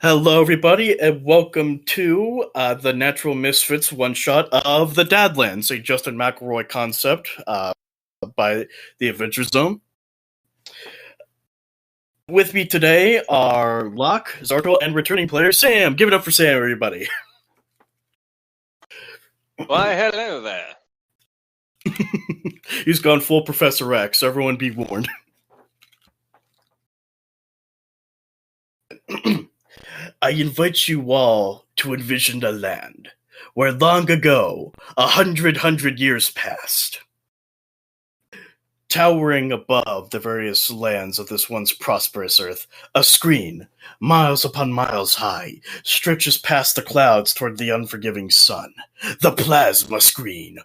Hello, everybody, and welcome to the Natural Misfits one-shot of the Dadlands, a Justin McElroy concept by the Adventure Zone. With me today are Locke, Zarto, and returning player Sam. Give it up for Sam, everybody. Why, hello there. He's gone full Professor X, everyone be warned. I invite you all to envision a land where long ago, 100 years past, towering above the various lands of this once prosperous earth, a screen, miles upon miles high, stretches past the clouds toward the unforgiving sun. The plasma screen.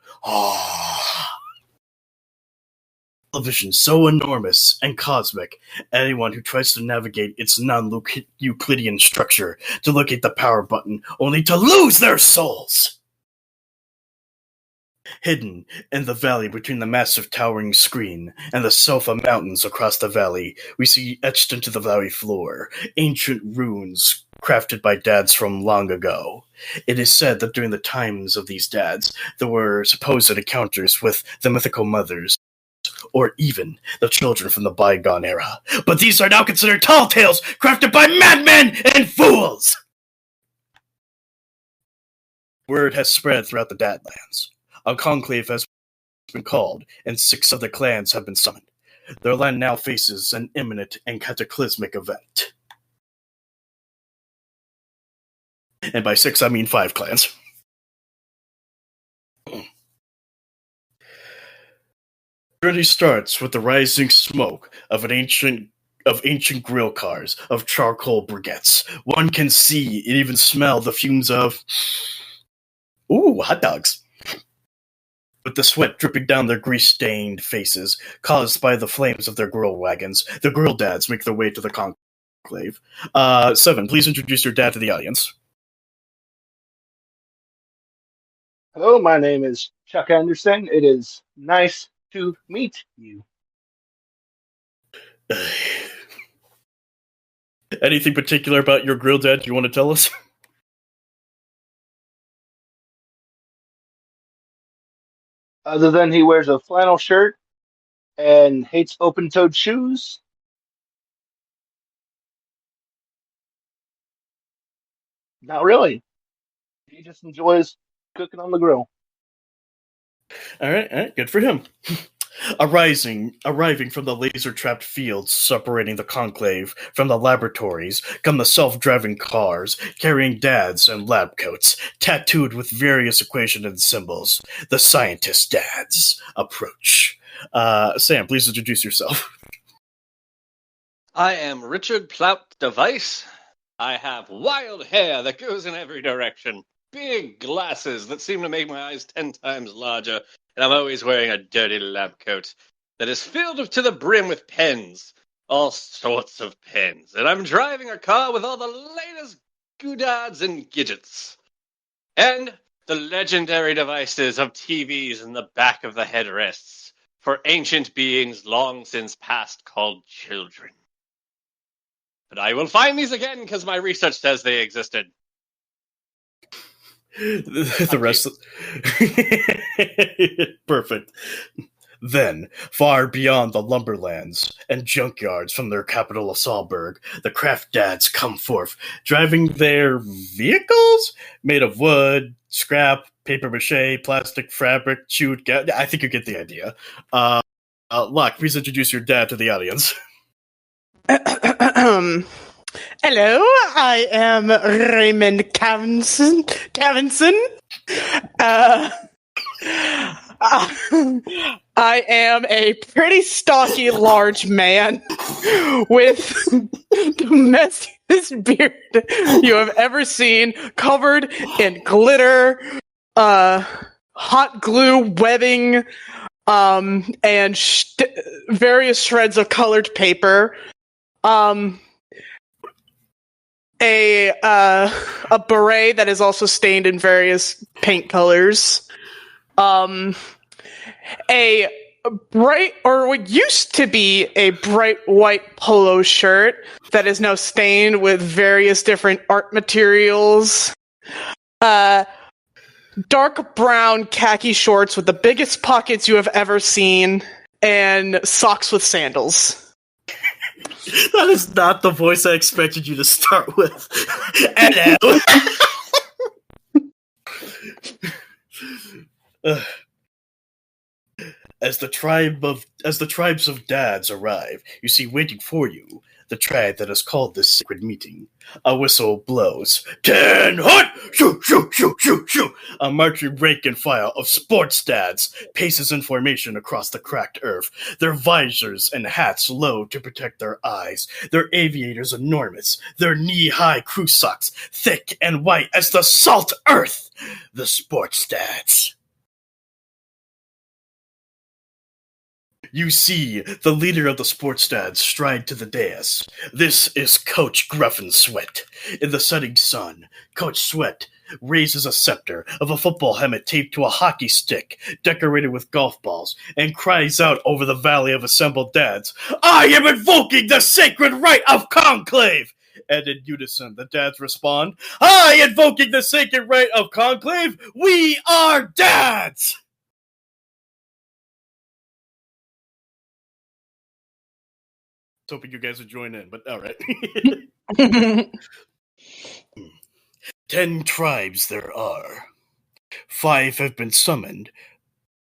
Television so enormous and cosmic, anyone who tries to navigate its non-Euclidean structure to locate the power button only to lose their souls. Hidden in the valley between the massive towering screen and the Sofa Mountains across the valley, we see etched into the valley floor ancient runes crafted by dads from long ago. It is said that during the times of these dads, there were supposed encounters with the mythical mothers, or even the children from the bygone era. But these are now considered tall tales crafted by madmen and fools! Word has spread throughout the Dadlands. A conclave has been called, and 6 of the clans have been summoned. Their land now faces an imminent and cataclysmic event. And by 6, I mean 5 clans. Journey starts with the rising smoke of ancient grill cars, of charcoal briquettes. One can see and even smell the fumes of hot dogs, with the sweat dripping down their grease-stained faces, caused by the flames of their grill wagons. The grill dads make their way to the conclave. 7, please introduce your dad to the audience. Hello, my name is Chuck Anderson. It is nice to meet you. Anything particular about your grill dad you want to tell us? Other than he wears a flannel shirt and hates open-toed shoes. Not really. He just enjoys cooking on the grill. All right, good for him. Arriving from the laser-trapped fields separating the conclave from the laboratories come the self-driving cars, carrying dads and lab coats, tattooed with various equations and symbols. The scientist dads approach. Sam, please introduce yourself. I am Richard Plout Device. I have wild hair that goes in every direction, big glasses that seem to make my eyes 10 times larger, and I'm always wearing a dirty lab coat that is filled to the brim with pens, all sorts of pens, and I'm driving a car with all the latest goodads and gadgets, and the legendary devices of TVs in the back of the headrests for ancient beings long since past called children. But I will find these again because my research says they existed. The rest of... Perfect. Then, far beyond the lumberlands and junkyards from their capital of Sahlberg, the craft dads come forth, driving their vehicles made of wood, scrap, papier-mâché, plastic, fabric, chewed gas. I think you get the idea. Locke, please introduce your dad to the audience. Hello, I am Raymond Cavinson. I am a pretty stocky, large man with the messiest beard you have ever seen, covered in glitter, hot glue webbing, and various shreds of colored paper. A beret that is also stained in various paint colors. A bright, or what used to be a bright white polo shirt that is now stained with various different art materials. Dark brown khaki shorts with the biggest pockets you have ever seen, and socks with sandals. That is not the voice I expected you to start with. Hello. As the tribes of dads arrive, you see waiting for you the tribe that has called this sacred meeting. A whistle blows. 10 hut! Shoo, shoo, shoo, shoo, shoo! A marching rank and file of sports dads paces in formation across the cracked earth, their visors and hats low to protect their eyes, their aviators enormous, their knee-high crew socks thick and white as the salt earth. The sports dads. You see the leader of the sports dads stride to the dais. This is Coach Gruffin Sweat. In the setting sun, Coach Sweat raises a scepter of a football helmet taped to a hockey stick decorated with golf balls and cries out over the valley of assembled dads, "I am invoking the sacred right of conclave!" And in unison, the dads respond, "I invoking the sacred right of conclave! We are dads!" Hoping you guys would join in, but all right. 10 tribes there are. 5 have been summoned.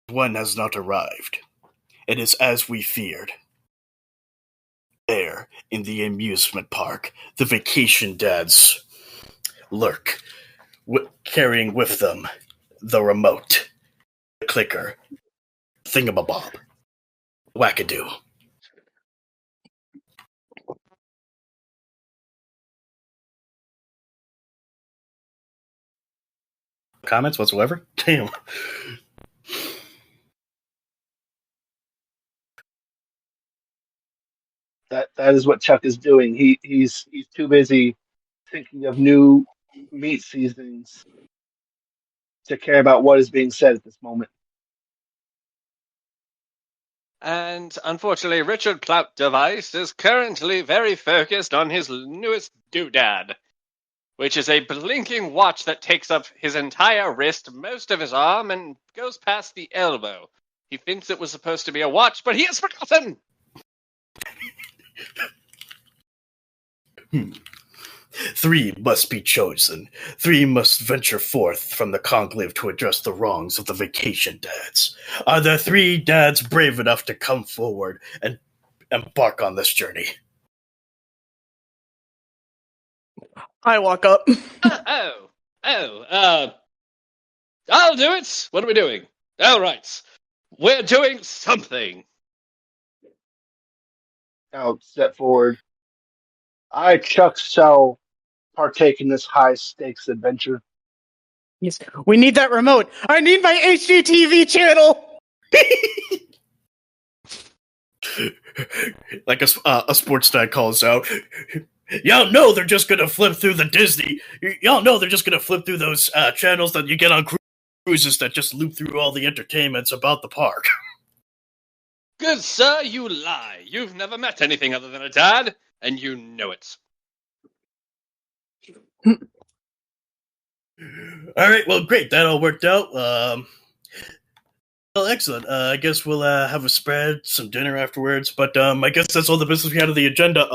1 has not arrived. It is as we feared. There, in the amusement park, the vacation dads lurk, carrying with them the remote, the clicker, thingamabob, wackadoo. Comments whatsoever? Damn. That is what Chuck is doing. He's too busy thinking of new meat seasonings to care about what is being said at this moment. And unfortunately, Richard Plout Device is currently very focused on his newest doodad, which is a blinking watch that takes up his entire wrist, most of his arm, and goes past the elbow. He thinks it was supposed to be a watch, but he has forgotten! 3 must be chosen. 3 must venture forth from the conclave to address the wrongs of the vacation dads. Are there 3 dads brave enough to come forward and embark on this journey? I walk up. I'll do it! What are we doing? All right. We're doing something. I'll step forward. I, Chuck, shall partake in this high-stakes adventure. Yes, we need that remote. I need my HGTV channel. Like a sports dad calls out, "Y'all know they're just gonna flip through the Disney. Y'all know they're just gonna flip through those channels that you get on cruises that just loop through all the entertainments about the park." Good sir, you lie. You've never met anything other than a dad, and you know it. All right, well, great. That all worked out. Well, excellent. I guess we'll have a spread, some dinner afterwards. But I guess that's all the business we had on the agenda.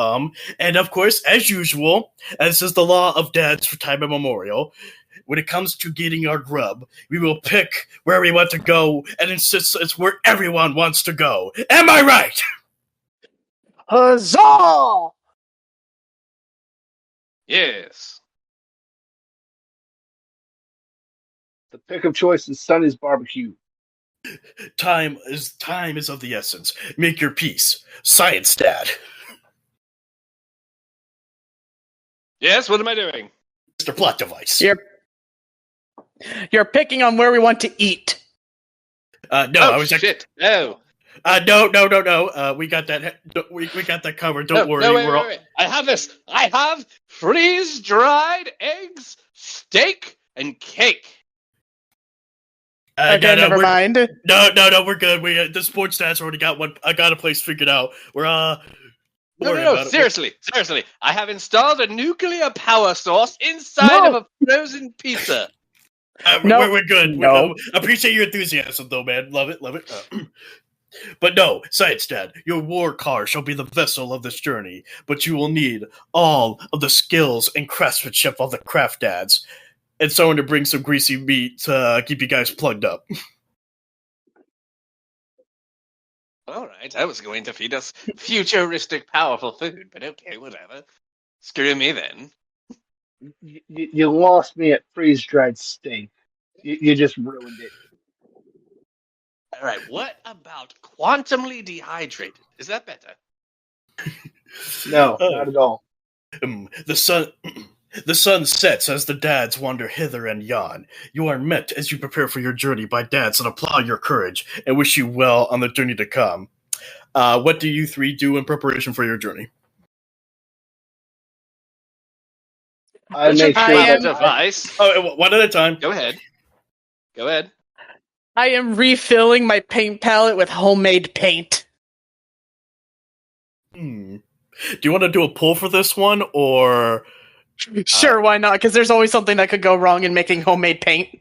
And of course, as usual, as is the law of dads for time immemorial, when it comes to getting our grub, we will pick where we want to go and insist it's where everyone wants to go. Am I right? Huzzah! Yes. The pick of choice is Sonny's barbecue. Time is of the essence. Make your peace. Science dad. Yes, what am I doing? Mr. Plot Device. You're picking on where we want to eat. No, Oh, I was shit. No. No. We got that. We got that covered. Don't worry. No, wait. I have this. I have freeze-dried eggs, steak, and cake. Okay, never mind. No, we're good. The sports stats already got one. I got a place figured out. We're No, seriously. I have installed a nuclear power source inside of a frozen pizza. We're good. No. I appreciate your enthusiasm, though, man. Love it. But no, Science Dad, your war car shall be the vessel of this journey, but you will need all of the skills and craftsmanship of the craft dads, and someone to bring some greasy meat to keep you guys plugged up. All right, I was going to feed us futuristic, powerful food, but okay, whatever. Screw me then. You lost me at freeze-dried steak. You just ruined it. All right, what about quantumly dehydrated? Is that better? No, not at all. The sun sets as the dads wander hither and yon. You are met as you prepare for your journey by dads that applaud your courage and wish you well on the journey to come. What do you three do in preparation for your journey? I make sure that device. One at a time. Go ahead. I am refilling my paint palette with homemade paint. Do you want to do a pull for this one, or... Sure, why not? Because there's always something that could go wrong in making homemade paint.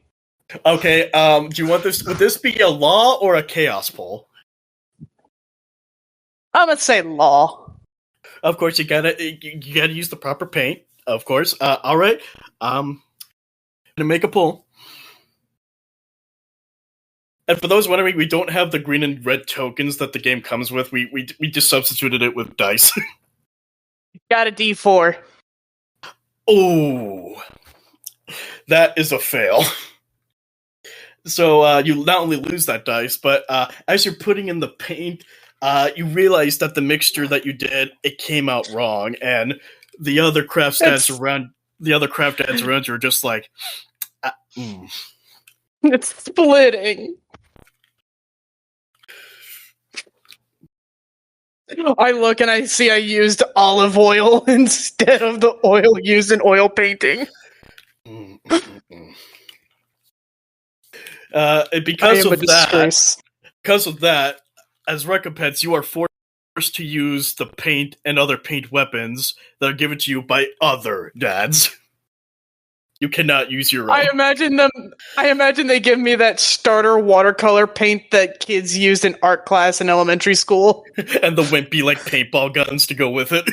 Okay, do you want this... Would this be a law or a chaos pull? I'm gonna say law. Of course, you gotta use the proper paint, of course. Alright, gonna make a pull. And for those wondering, we don't have the green and red tokens that the game comes with. We just substituted it with dice. Got a D4. Oh, that is a fail. So you not only lose that dice, but as you're putting in the paint, you realize that the mixture that you did, it came out wrong, and the other craft dads around you are just like, It's splitting. I look and I see I used olive oil instead of the oil used in oil painting. Because of that, as recompense, you are forced to use the paint and other paint weapons that are given to you by other dads. You cannot use your own. I imagine they give me that starter watercolor paint that kids used in art class in elementary school. And the wimpy paintball guns to go with it.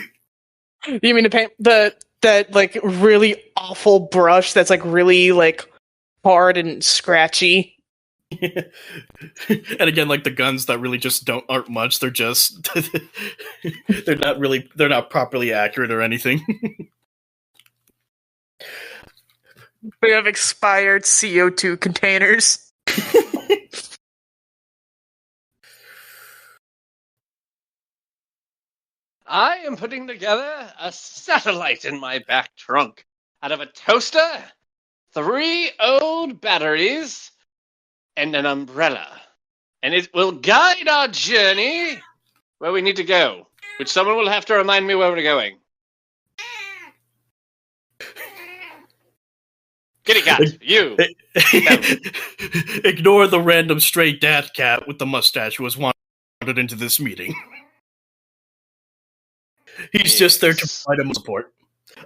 You mean to paint that really awful brush that's really hard and scratchy? And again, the guns that really just aren't much. They're just they're not properly accurate or anything. We have expired CO2 containers. I am putting together a satellite in my back trunk out of a toaster, 3 old batteries, and an umbrella. And it will guide our journey where we need to go, which someone will have to remind me where we're going. Kitty cat, you. Ignore the random stray dad cat with the mustache who has wandered into this meeting. He's just there to provide him support.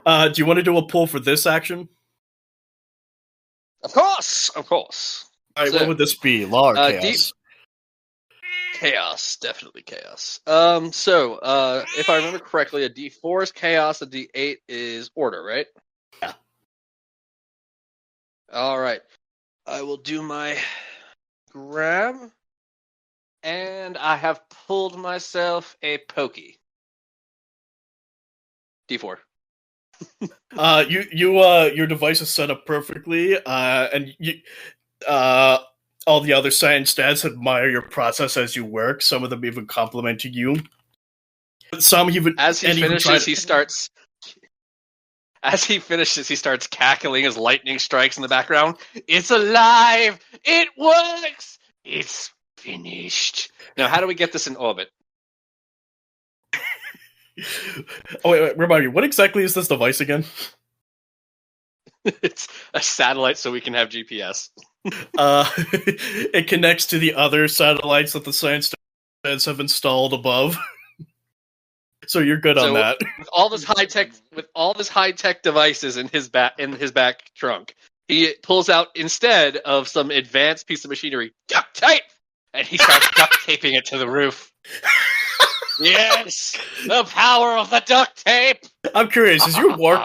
Do you want to do a pull for this action? Of course. All right, what would this be? Law or chaos? Chaos, definitely chaos. If I remember correctly, a D4 is chaos, a D8 is order, right? Yeah. All right. I will do my grab, and I have pulled myself a pokey. D4. Your device is set up perfectly, and all the other science dads admire your process as you work. Some of them even compliment you. Some even as he finishes, he starts. As he finishes, he starts cackling as lightning strikes in the background. It's alive! It works! It's finished. Now, how do we get this in orbit? Oh, wait, remind me, what exactly is this device again? It's a satellite so we can have GPS. It connects to the other satellites that the science dads have installed above. So you're good on that. With all this high tech devices in his back trunk, he pulls out, instead of some advanced piece of machinery, duct tape, and he starts duct taping it to the roof. Yes, the power of the duct tape. I'm curious. Is your war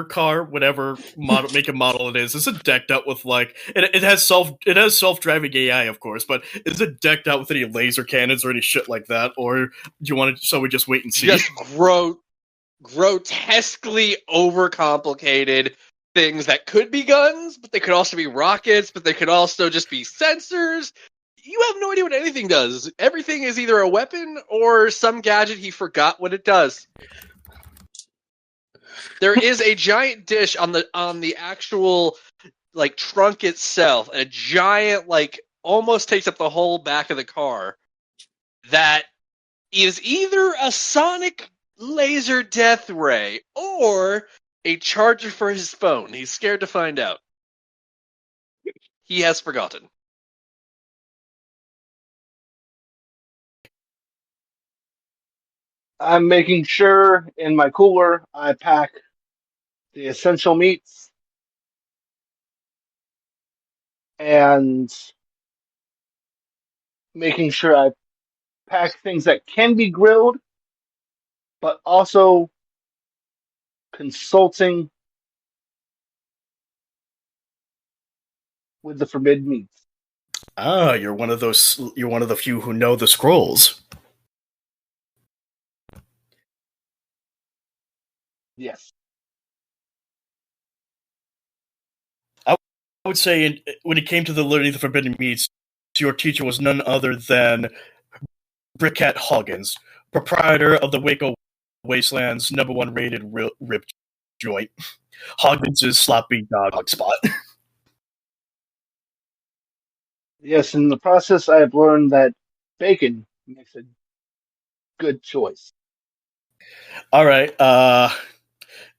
car, whatever make and model it is it decked out with like it has self-driving AI, of course, but is it decked out with any laser cannons or any shit like that, or do you want to? So we just wait and see. Just grotesquely overcomplicated things that could be guns, but they could also be rockets, but they could also just be sensors. You have no idea what anything does. Everything is either a weapon or some gadget he forgot what it does. There is a giant dish on the actual like trunk itself, a giant like almost takes up the whole back of the car, that is either a sonic laser death ray or a charger for his phone. He's scared to find out. He has forgotten. I'm making sure in my cooler I pack the essential meats and making sure I pack things that can be grilled, but also consulting with the forbidden meats. Ah, you're one of the few who know the scrolls. Yes. I would say when it came to the learning the forbidden meats, your teacher was none other than Brickhat Hoggins, proprietor of the Waco Wasteland's #1 rated rib joint. Hoggins' sloppy dog spot. Yes, in the process I have learned that bacon makes a good choice. All right.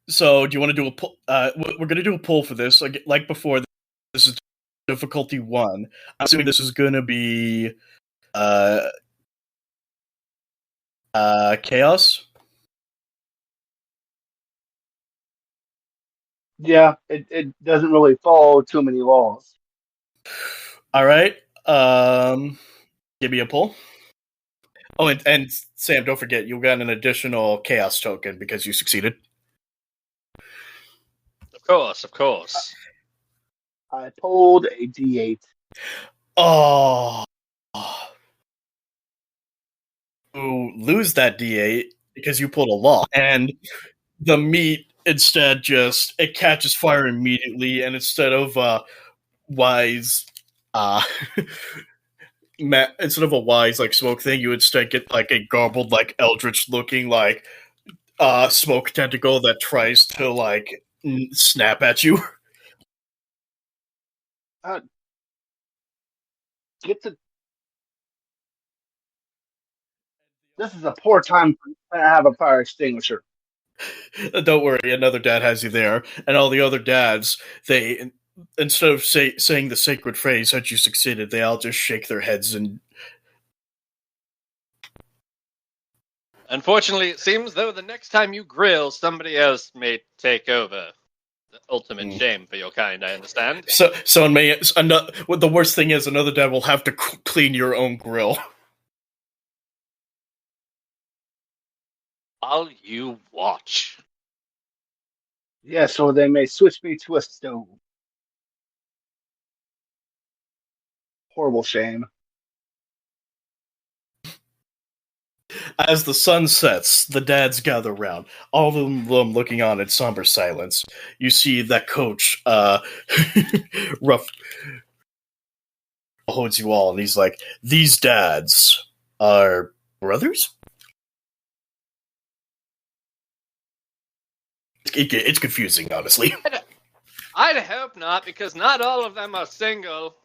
So do you want to do a pull? We're going to do a poll for this. Like before, this is difficulty 1. I'm assuming this is going to be chaos. Yeah, it doesn't really follow too many laws. All right. Give me a pull. Oh, and Sam, don't forget, you got an additional chaos token because you succeeded. Of course. I pulled a D8. Oh. You lose that D8 because you pulled a law, and the meat instead it catches fire immediately, and instead of wise instead of a wise like smoke thing, you instead get like a garbled like eldritch looking like smoke tentacle that tries to like snap at you. This is a poor time to have a fire extinguisher. Don't worry, another dad has you there, and all the other dads, they instead of saying the sacred phrase that you succeeded, they all just shake their heads and. Unfortunately, it seems though the next time you grill, somebody else may take over. The ultimate shame for your kind, I understand. So the worst thing is another dad will have to clean your own grill. While you watch. Yes, or they may switch me to a stove. Horrible shame. As the sun sets, the dads gather round, all of them looking on in somber silence. You see that coach, rough, holds you all, and he's like, "These dads are brothers?" It's confusing, honestly. I'd hope not, because not all of them are single.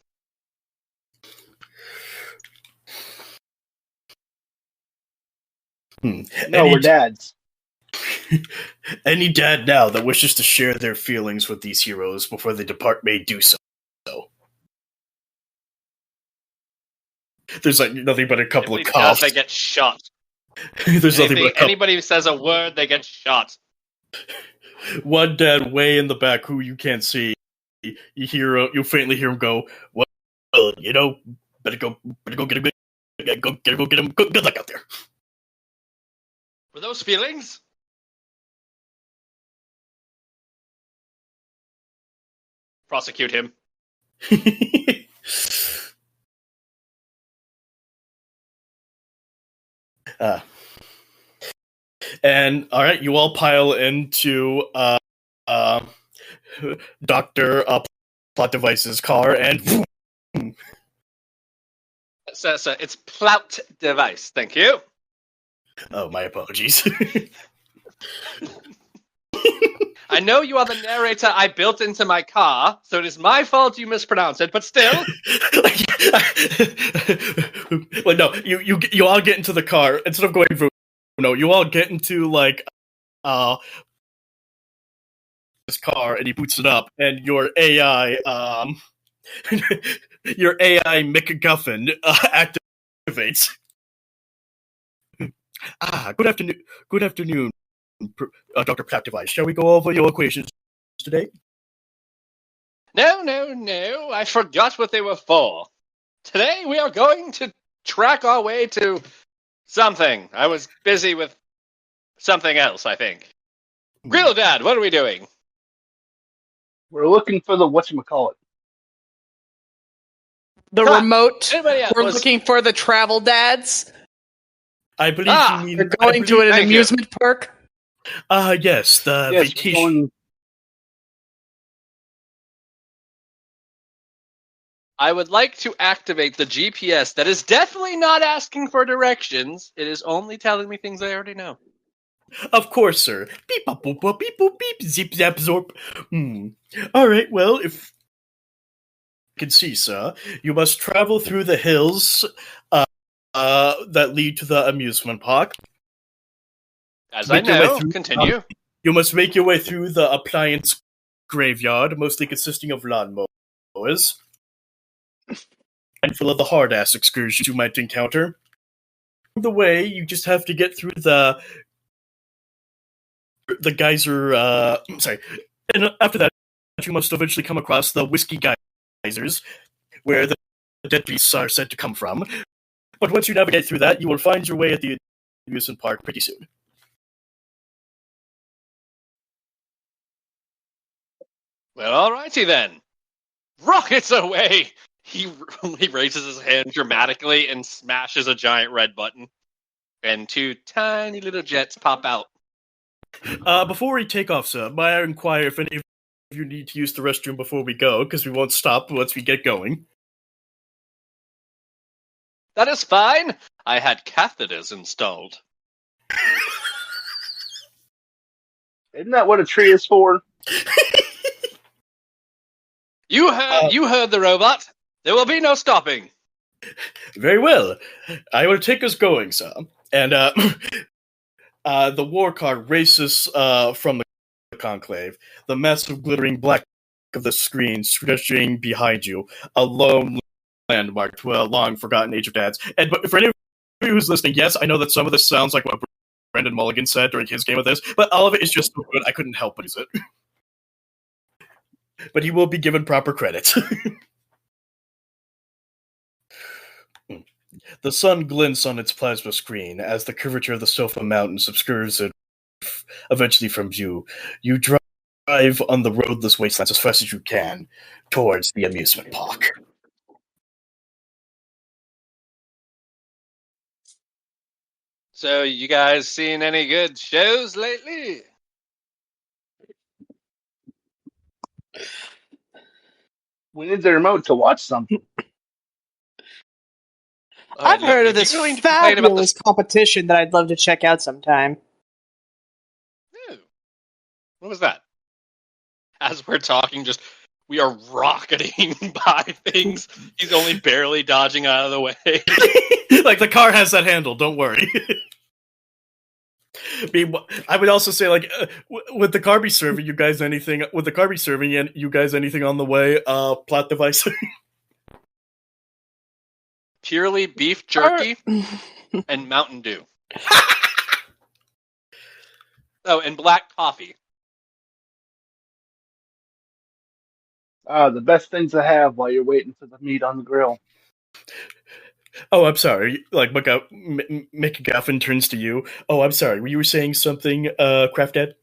No, we're dads. Any dad now that wishes to share their feelings with these heroes before they depart may do so. There's like nothing but a couple of If he coughs. does, they get shot. There's nothing but a couple. Anybody who says a word, they get shot. One dad way in the back who you can't see. You faintly hear him go, "Well, better go get him. Go get him. Good luck out there." Were those feelings? Prosecute him. And all right, you all pile into Dr. Plot Device's car, and So it's Plout Device. Thank you. oh, my apologies. I know you are the narrator I built into my car, so it is my fault you mispronounce it, but still. Well, no, you all get into the car instead of going through. No, you all get into like this car, and he boots it up, and your AI MacGuffin activates. Good afternoon, Dr. Plat Device. Shall we go over your equations today? No, I forgot what they were for. Today we are going to track our way to something. I was busy with something else, I think. Real Dad, what are we doing? We're looking for the whatchamacallit. The remote. Anybody else? We're looking for the travel dads. I believe you mean They're going to an amusement park. Yes, the Yes, vacation. I would like to activate the GPS that is definitely not asking for directions. It is only telling me things I already know. Of course, sir. Beep, bop, boop, boop, beep, boop, beep, zip, zap, zorp. All right, well, if you can see, sir, you must travel through the hills that lead to the amusement park. As I know, continue. You must make your way through the Appliance Graveyard, mostly consisting of lawnmowers. Mindful of the hard-ass excursions you might encounter. On the way, you just have to get through the geyser, and after that, you must eventually come across the whiskey geysers, where the dead beasts are said to come from. But once you navigate through that, you will find your way at the amusement park pretty soon. Well, alrighty then. Rockets away! He raises his hand dramatically and smashes a giant red button. And two tiny little jets pop out. Before we take off, sir, may I inquire if any of you need to use the restroom before we go, because we won't stop once we get going. That is fine. I had catheters installed. Isn't that what a tree is for? You heard the robot. There will be no stopping. Very well. I will take us going, sir. And the war cart races from the conclave, the massive glittering black of the screen stretching behind you, a lone landmark to a long-forgotten age of dads. And but for any of you who's listening, yes, I know that some of this sounds like what Brandon Mulligan said during his game of this, but all of it is just so good, I couldn't help but use it. But he will be given proper credit. The sun glints on its plasma screen as the curvature of the Sofa Mountains obscures it eventually from view. You drive on the roadless wastelands as fast as you can towards the amusement park. So, you guys seen any good shows lately? We need the remote to watch something. I've heard of this fabulous competition that I'd love to check out sometime. Ooh. What was that? As we're talking, we are rocketing by things. He's only barely dodging out of the way. Like, the car has that handle, don't worry. I would also say, like, would the car be serving you guys anything? Would the car be serving you guys anything on the way? Plot device. purely beef jerky and Mountain Dew. Oh, and black coffee. The best things to have while you're waiting for the meat on the grill. Oh, I'm sorry. Like, McGuffin turns to you. Oh, I'm sorry. Were you saying something, Craft Dad?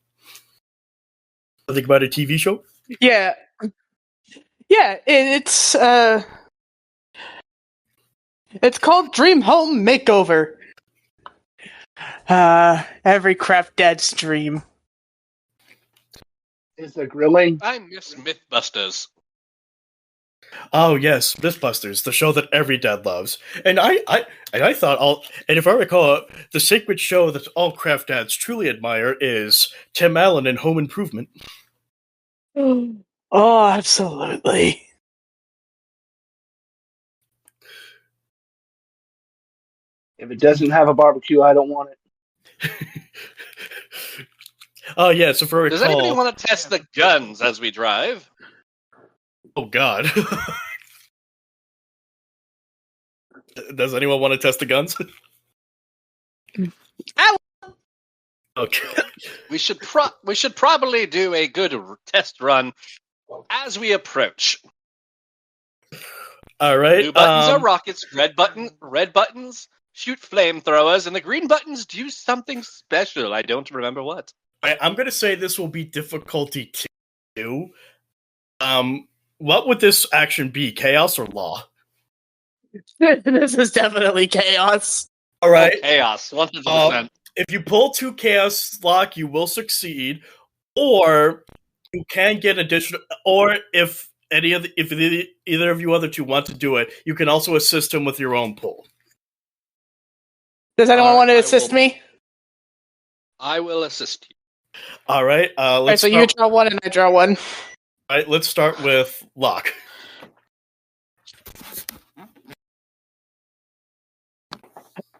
Something about a TV show? Yeah. Yeah, it's called Dream Home Makeover. Every Craft Dad's dream. Is there grilling? I miss Mythbusters. Oh yes, Mythbusters, the show that every dad loves. And I thought and if I recall, the sacred show that all craft dads truly admire is Tim Allen and Home Improvement. Oh, absolutely. If it doesn't have a barbecue, I don't want it. Oh yeah, so for Does anybody want to test the guns as we drive? Oh god. Does anyone want to test the guns? Okay. We should probably do a good test run as we approach. All right. Blue buttons are rockets. Red buttons shoot flamethrowers, and the green buttons do something special. I don't remember what. I'm going to say this will be difficulty 2. What would this action be? Chaos or law? This is definitely chaos. All right. Oh, chaos. 100%. If you pull 2 chaos lock, you will succeed, or you can get additional. Or if either of you other two want to do it, you can also assist him with your own pull. Does anyone want to assist me? I will assist you. All right. Let's so you draw one and I draw one. All right. Let's start with Locke.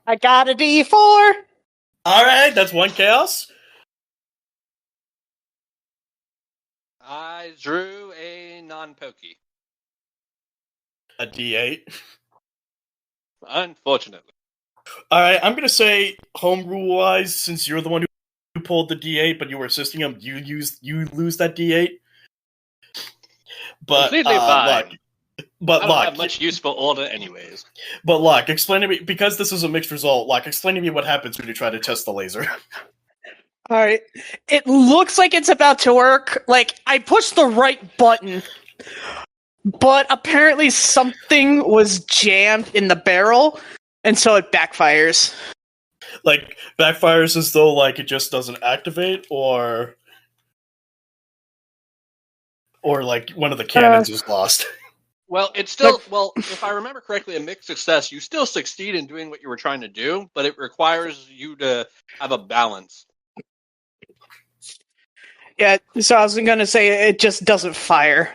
I got a D4. All right. That's 1 chaos. I drew a non-pokey. A D8. Unfortunately. All right. I'm gonna say home rule wise, since you're the one who pulled the D8, but you were assisting him, you lose that D8. But completely fine. But I don't have much use for order anyways. But Locke, explain to me, because this is a mixed result, Locke, explain to me what happens when you try to test the laser. Alright. It looks like it's about to work. Like, I pushed the right button, but apparently something was jammed in the barrel, and so it backfires. Like, backfires as though, like, it just doesn't activate, or like, one of the cannons is lost. Well, it's still, if I remember correctly, a mixed success, you still succeed in doing what you were trying to do, but it requires you to have a balance. Yeah, so I was going to say it just doesn't fire.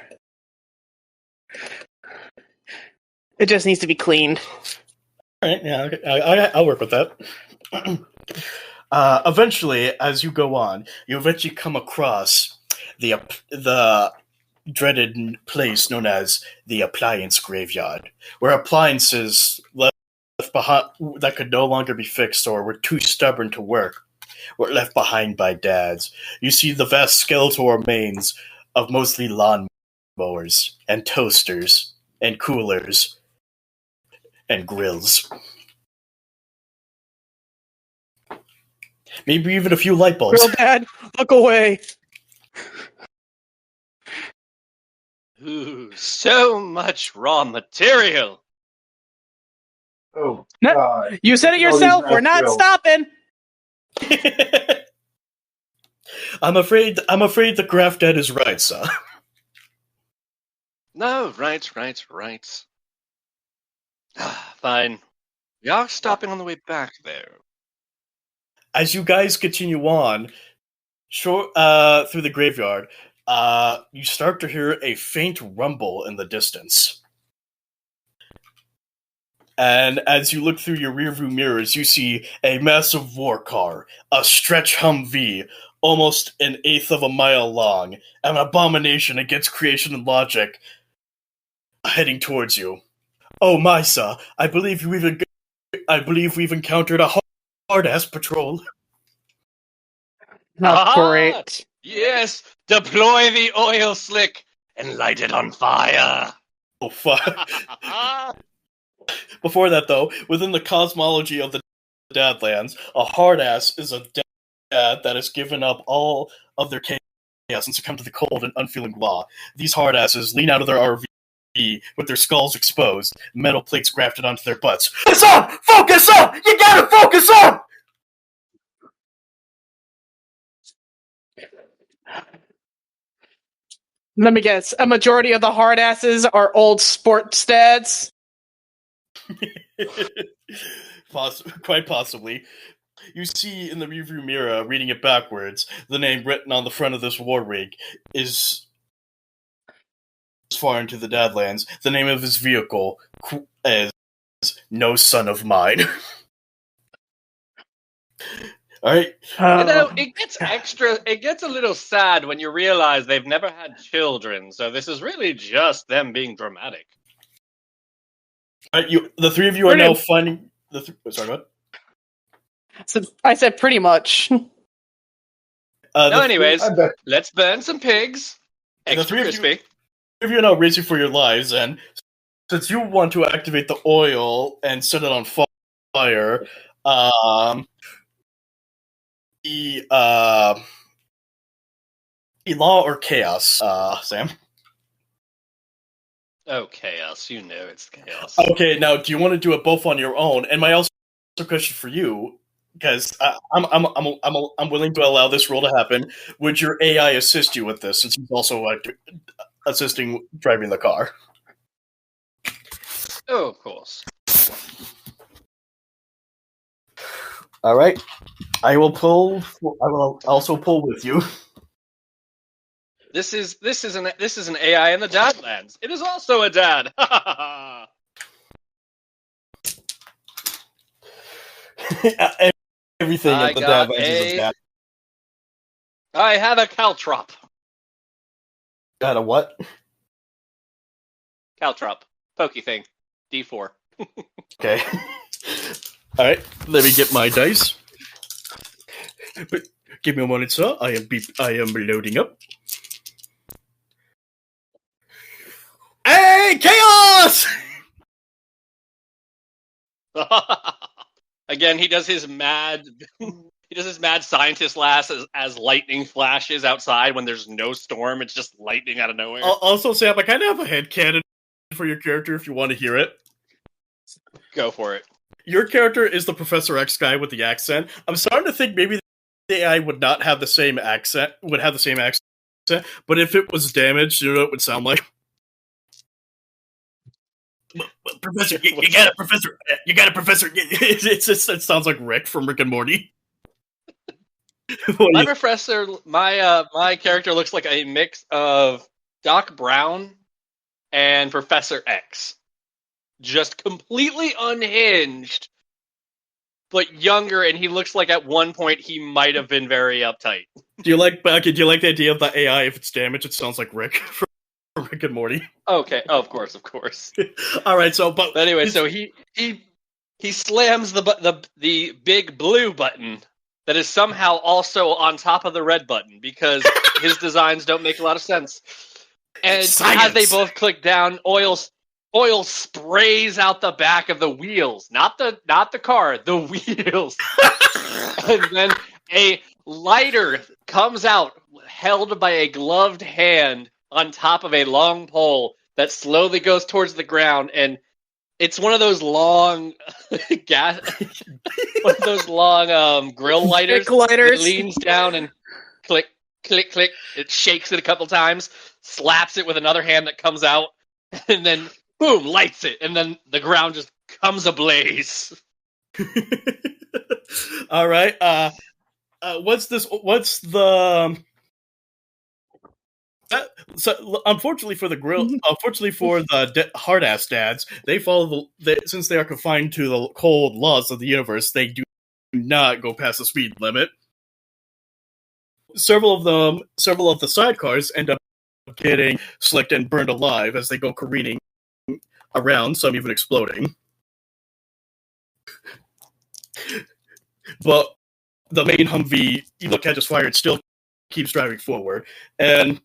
It just needs to be cleaned. All right, yeah, okay. I'll work with that. Eventually, as you go on, you eventually come across the dreaded place known as the Appliance Graveyard, where appliances left behind that could no longer be fixed or were too stubborn to work were left behind by dads. You see the vast skeletal remains of mostly lawn mowers and toasters and coolers and grills. Maybe even a few light bulbs. Real Dad, look away. Ooh, so much raw material. Oh, No, God. you said it yourself. We're not stopping. I'm afraid the Graph Dad is right, son. No, right. Fine. We are stopping on the way back there. As you guys continue on, through the graveyard, you start to hear a faint rumble in the distance. And as you look through your rearview mirrors, you see a massive war car, a stretch Humvee, almost 1/8 of a mile long, an abomination against creation and logic, heading towards you. Oh, Misa, I believe we've encountered a hard-ass patrol. Oh, Aha! great. Yes, deploy the oil slick and light it on fire. Oh, fuck. Before that, though, within the cosmology of the Dadlands, a hard-ass is a dad that has given up all of their chaos and succumbed to the cold and unfeeling law. These hard-asses lean out of their RV with their skulls exposed, metal plates grafted onto their butts. Focus up! Focus up! You gotta focus up! Let me guess. A majority of the hard asses are old sports dads. Quite possibly. You see in the rearview mirror, reading it backwards, the name written on the front of this war rig is far into the Dadlands. The name of his vehicle is No Son of Mine. Alright. It gets a little sad when you realize they've never had children, so this is really just them being dramatic. The three of you are now finding... Sorry, what? So I said pretty much. Anyways, let's burn some pigs. Extra crispy. The three of you are now racing for your lives, and since you want to activate the oil and set it on fire, the law or chaos, Sam? Oh, chaos! You know it's chaos. Okay, now do you want to do it both on your own? And my also question for you, because I'm willing to allow this roll to happen. Would your AI assist you with this, since he's also assisting driving the car? Oh, of course. All right, I will also pull with you. This is an AI in the Dadlands. It is also a dad. Everything at the Dadlands is a dad. I have a caltrop. Got a what? Caltrop. Pokey thing. D4. Okay. All right. Let me get my dice. Give me a moment, sir. I am loading up. Hey, chaos! Again, he does his mad scientist laugh as lightning flashes outside when there's no storm. It's just lightning out of nowhere. Also, Sam, I kind of have a headcanon for your character if you want to hear it. Go for it. Your character is the Professor X guy with the accent. I'm starting to think maybe the AI would not have the same accent, but if it was damaged, you know what it would sound like? Professor, you got it, Professor. You got it, Professor. It sounds like Rick from Rick and Morty. My character looks like a mix of Doc Brown and Professor X. Just completely unhinged, but younger, and he looks like at one point he might have been very uptight. Do you like the idea of the AI? If it's damaged, it sounds like Rick from Rick and Morty. Okay, of course. All right, but anyway, so he slams the big blue button that is somehow also on top of the red button because his designs don't make a lot of sense. And Science. As they both click down, oil sprays out the back of the wheels, not the car, the wheels. And then a lighter comes out, held by a gloved hand on top of a long pole that slowly goes towards the ground, and it's one of those long grill lighters. It leans down and click, click, click. It shakes it a couple times, slaps it with another hand that comes out, and then boom, lights it, and then the ground just comes ablaze. All right. Unfortunately for the hard ass dads, they follow since they are confined to the cold laws of the universe, they do not go past the speed limit. Several of the sidecars end up getting slicked and burned alive as they go careening around, some even exploding. But the main Humvee, even though it catches fire, it still keeps driving forward. And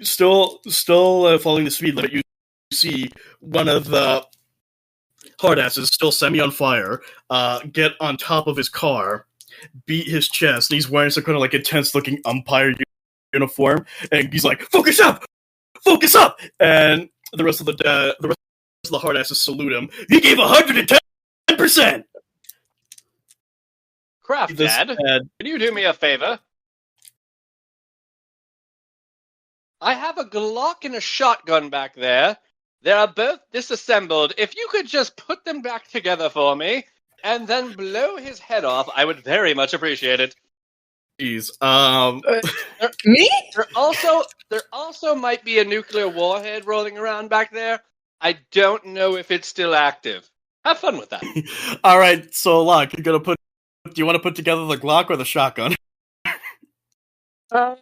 still following the speed limit, you see one of the hardasses, still semi on fire, get on top of his car, beat his chest, and he's wearing some kind of like intense looking umpire uniform, and he's like, "Focus up! Focus up!" And the rest of the hardasses salute him. He gave 110%. Craft Dad, can you do me a favor? I have a Glock and a shotgun back there. They are both disassembled. If you could just put them back together for me, and then blow his head off, I would very much appreciate it. Jeez. Me? There also might be a nuclear warhead rolling around back there. I don't know if it's still active. Have fun with that. All right, so Locke, do you want to put together the Glock or the shotgun? I'm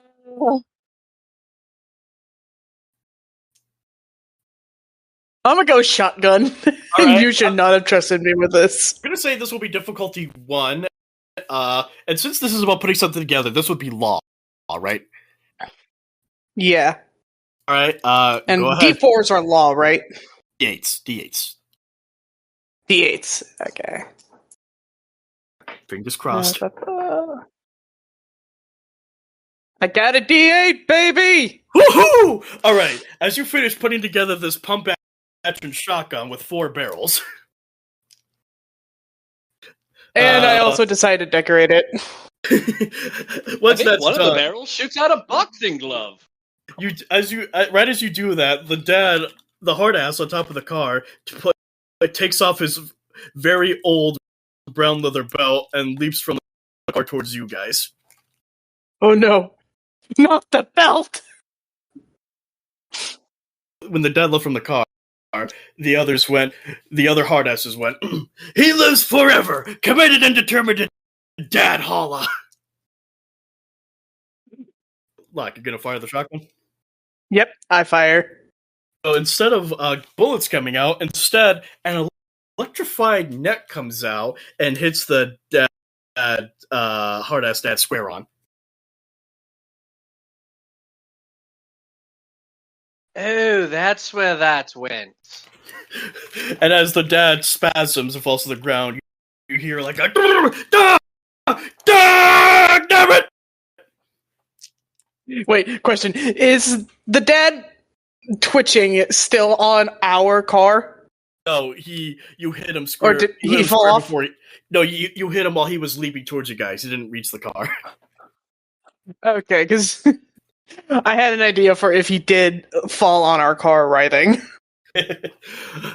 gonna go shotgun. Right. You should not have trusted me with this. I'm gonna say this will be difficulty 1. And since this is about putting something together, this would be law, right? Yeah. All right. And go ahead. D4s are law, right? D8s. D8s. Okay. Fingers crossed. I got a D8, baby! Woohoo! All right. As you finish putting together this pump action shotgun with 4 barrels. And I also decided to decorate it. Once I think that's one done, of the barrels shoots out a boxing glove. Right as you do that, the hard ass on top of the car takes off his very old brown leather belt and leaps from the car towards you guys. Oh no. Not the belt! When the dad left from the car, the other hardasses went, "He lives forever, committed and determined to Dad Holla." Look, you're gonna fire the shotgun? Yep, I fire. So instead of bullets coming out, an electrified net comes out and hits the hard-ass dad square on. Oh, that's where that went. And as the dad spasms and falls to the ground, you hear like a damn it! Wait, question. Is the dad twitching still on our car? No, you hit him square. Or did he fall off? You hit him while he was leaping towards you guys. He didn't reach the car. Okay, because I had an idea for if he did fall on our car writhing.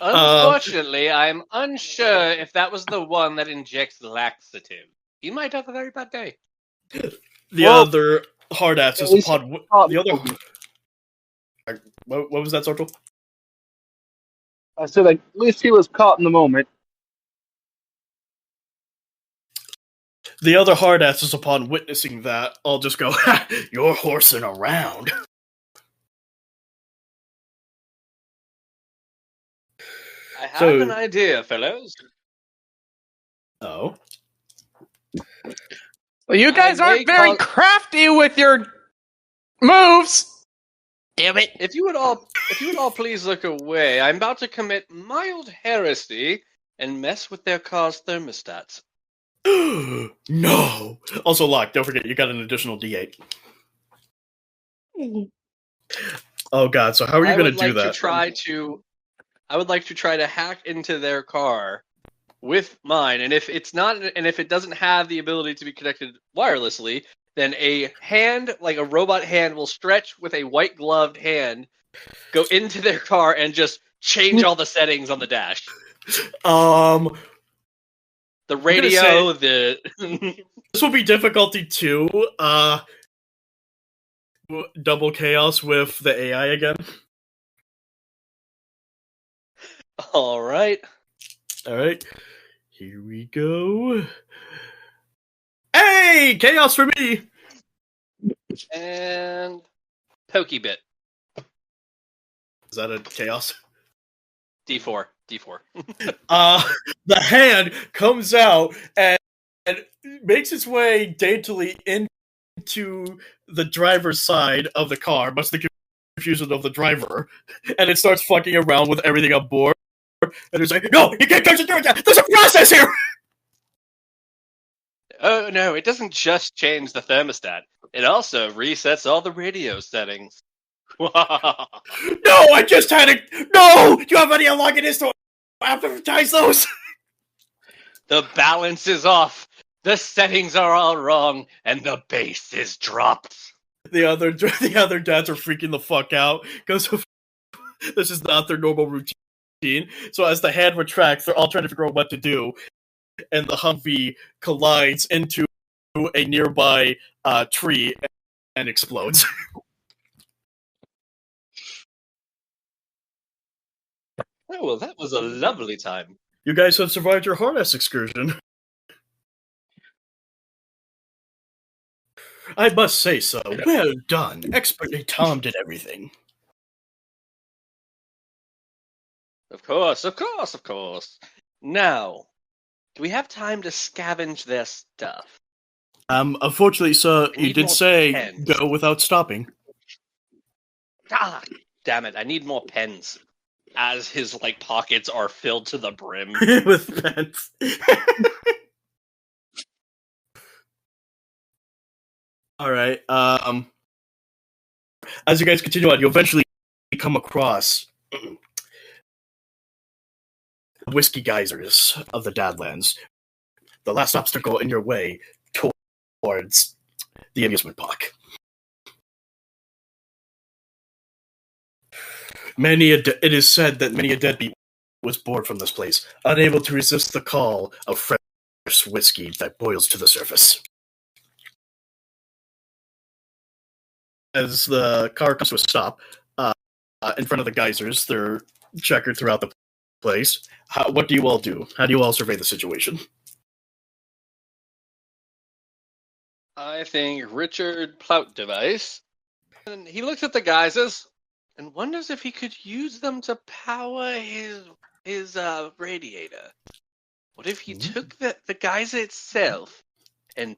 Unfortunately, I'm unsure if that was the one that injects laxative. He might have a very bad day. The other hard ass is upon the other. What was that, Sortel? I said, like, at least he was caught in the moment. The other hard asses, upon witnessing that, all just go, "Ha, you're horsing around." I have an idea, fellows. Oh. Well, you guys aren't very crafty with your moves. Damn it! If you would all please look away, I'm about to commit mild heresy and mess with their car's thermostats. No. Also, Locke, don't forget you got an additional D8. Oh God! So how are you going to do that? I would like to try to hack into their car with mine, and if it doesn't have the ability to be connected wirelessly, then a hand, like a robot hand, will stretch with a white gloved hand, go into their car, and just change all the settings on the dash. The radio, this will be difficulty 2. Double chaos with the AI again. All right. Here we go. Hey, chaos for me. And Pokebit. that a chaos? D4. The hand comes out and makes its way daintily into the driver's side of the car, much to the confusion of the driver, and it starts fucking around with everything on board. And it's like, no, you can't touch the door. There's a process here. Oh no, it doesn't just change the thermostat. It also resets all the radio settings. No, I just had it. No, do you have any login to advertise those? The balance is off. The settings are all wrong, and the bass is dropped. The other dads are freaking the fuck out because this is not their normal routine. So as the hand retracts, they're all trying to figure out what to do, and the Humvee collides into a nearby tree and explodes. Oh, well, that was a lovely time. You guys have survived your harness excursion. I must say so. Well done. Expertly Tom did everything. Of course. Now, do we have time to scavenge their stuff? Unfortunately, sir, you did say pens. go without stopping. Ah, damn it, I need more pens. As his, pockets are filled to the brim. With pens. Alright, as you guys continue on, you eventually come across whiskey geysers of the Dadlands. The last obstacle in your way towards the amusement park. It is said that many a deadbeat was born from this place, unable to resist the call of fresh whiskey that boils to the surface. As the car comes to a stop in front of the geysers, they're checkered throughout the place. What do you all do? How do you all survey the situation? I think Richard Plout device. And he looks at the geysers and wonders if he could use them to power his radiator. What if he took the geyser itself and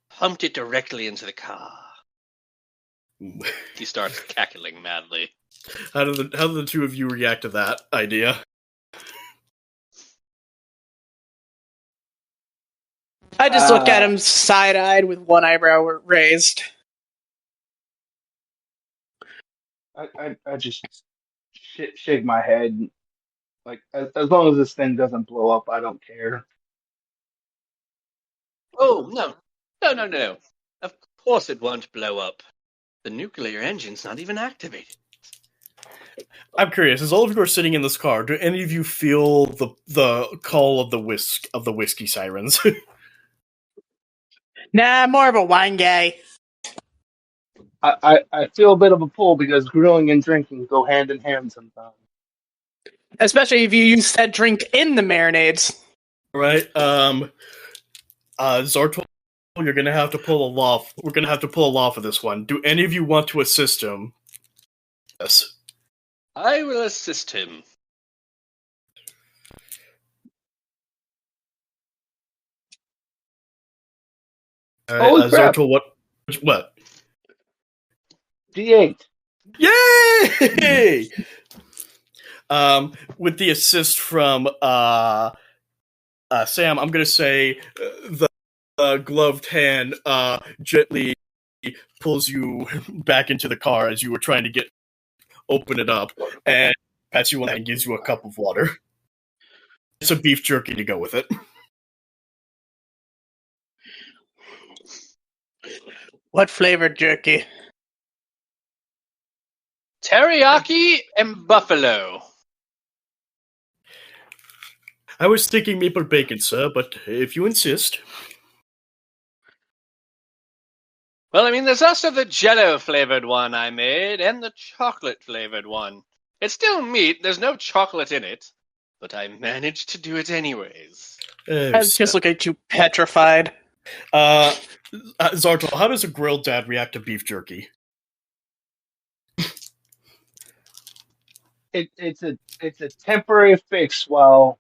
pumped it directly into the car? He starts cackling madly. How do the two of you react to that idea? I just look at him side-eyed with one eyebrow raised. I just shake my head. Like, as long as this thing doesn't blow up, I don't care. Oh, no. No. Of course it won't blow up. The nuclear engine's not even activated. I'm curious, as all of you are sitting in this car, do any of you feel the call of the whiskey sirens? Nah, more of a wine guy. I feel a bit of a pull because grilling and drinking go hand in hand sometimes. Especially if you use that drink in the marinades. Right? Zartul, you're gonna have to pull a law. We're gonna have to pull a law for this one. Do any of you want to assist him? Yes. I will assist him. Holy crap. Zartul, what? D8. Yay! With the assist from Sam, I'm gonna say the gloved hand gently pulls you back into the car as you were trying to open it up, and pats you on the head and gives you a cup of water. It's a beef jerky to go with it. What flavored jerky? Teriyaki and buffalo. I was thinking maple bacon, sir, but if you insist. Well, I mean, there's also the Jello-flavored one I made, and the chocolate-flavored one. It's still meat, there's no chocolate in it, but I managed to do it anyways. I just look at you petrified. Zartul, how does a grilled dad react to beef jerky? it's a temporary fix while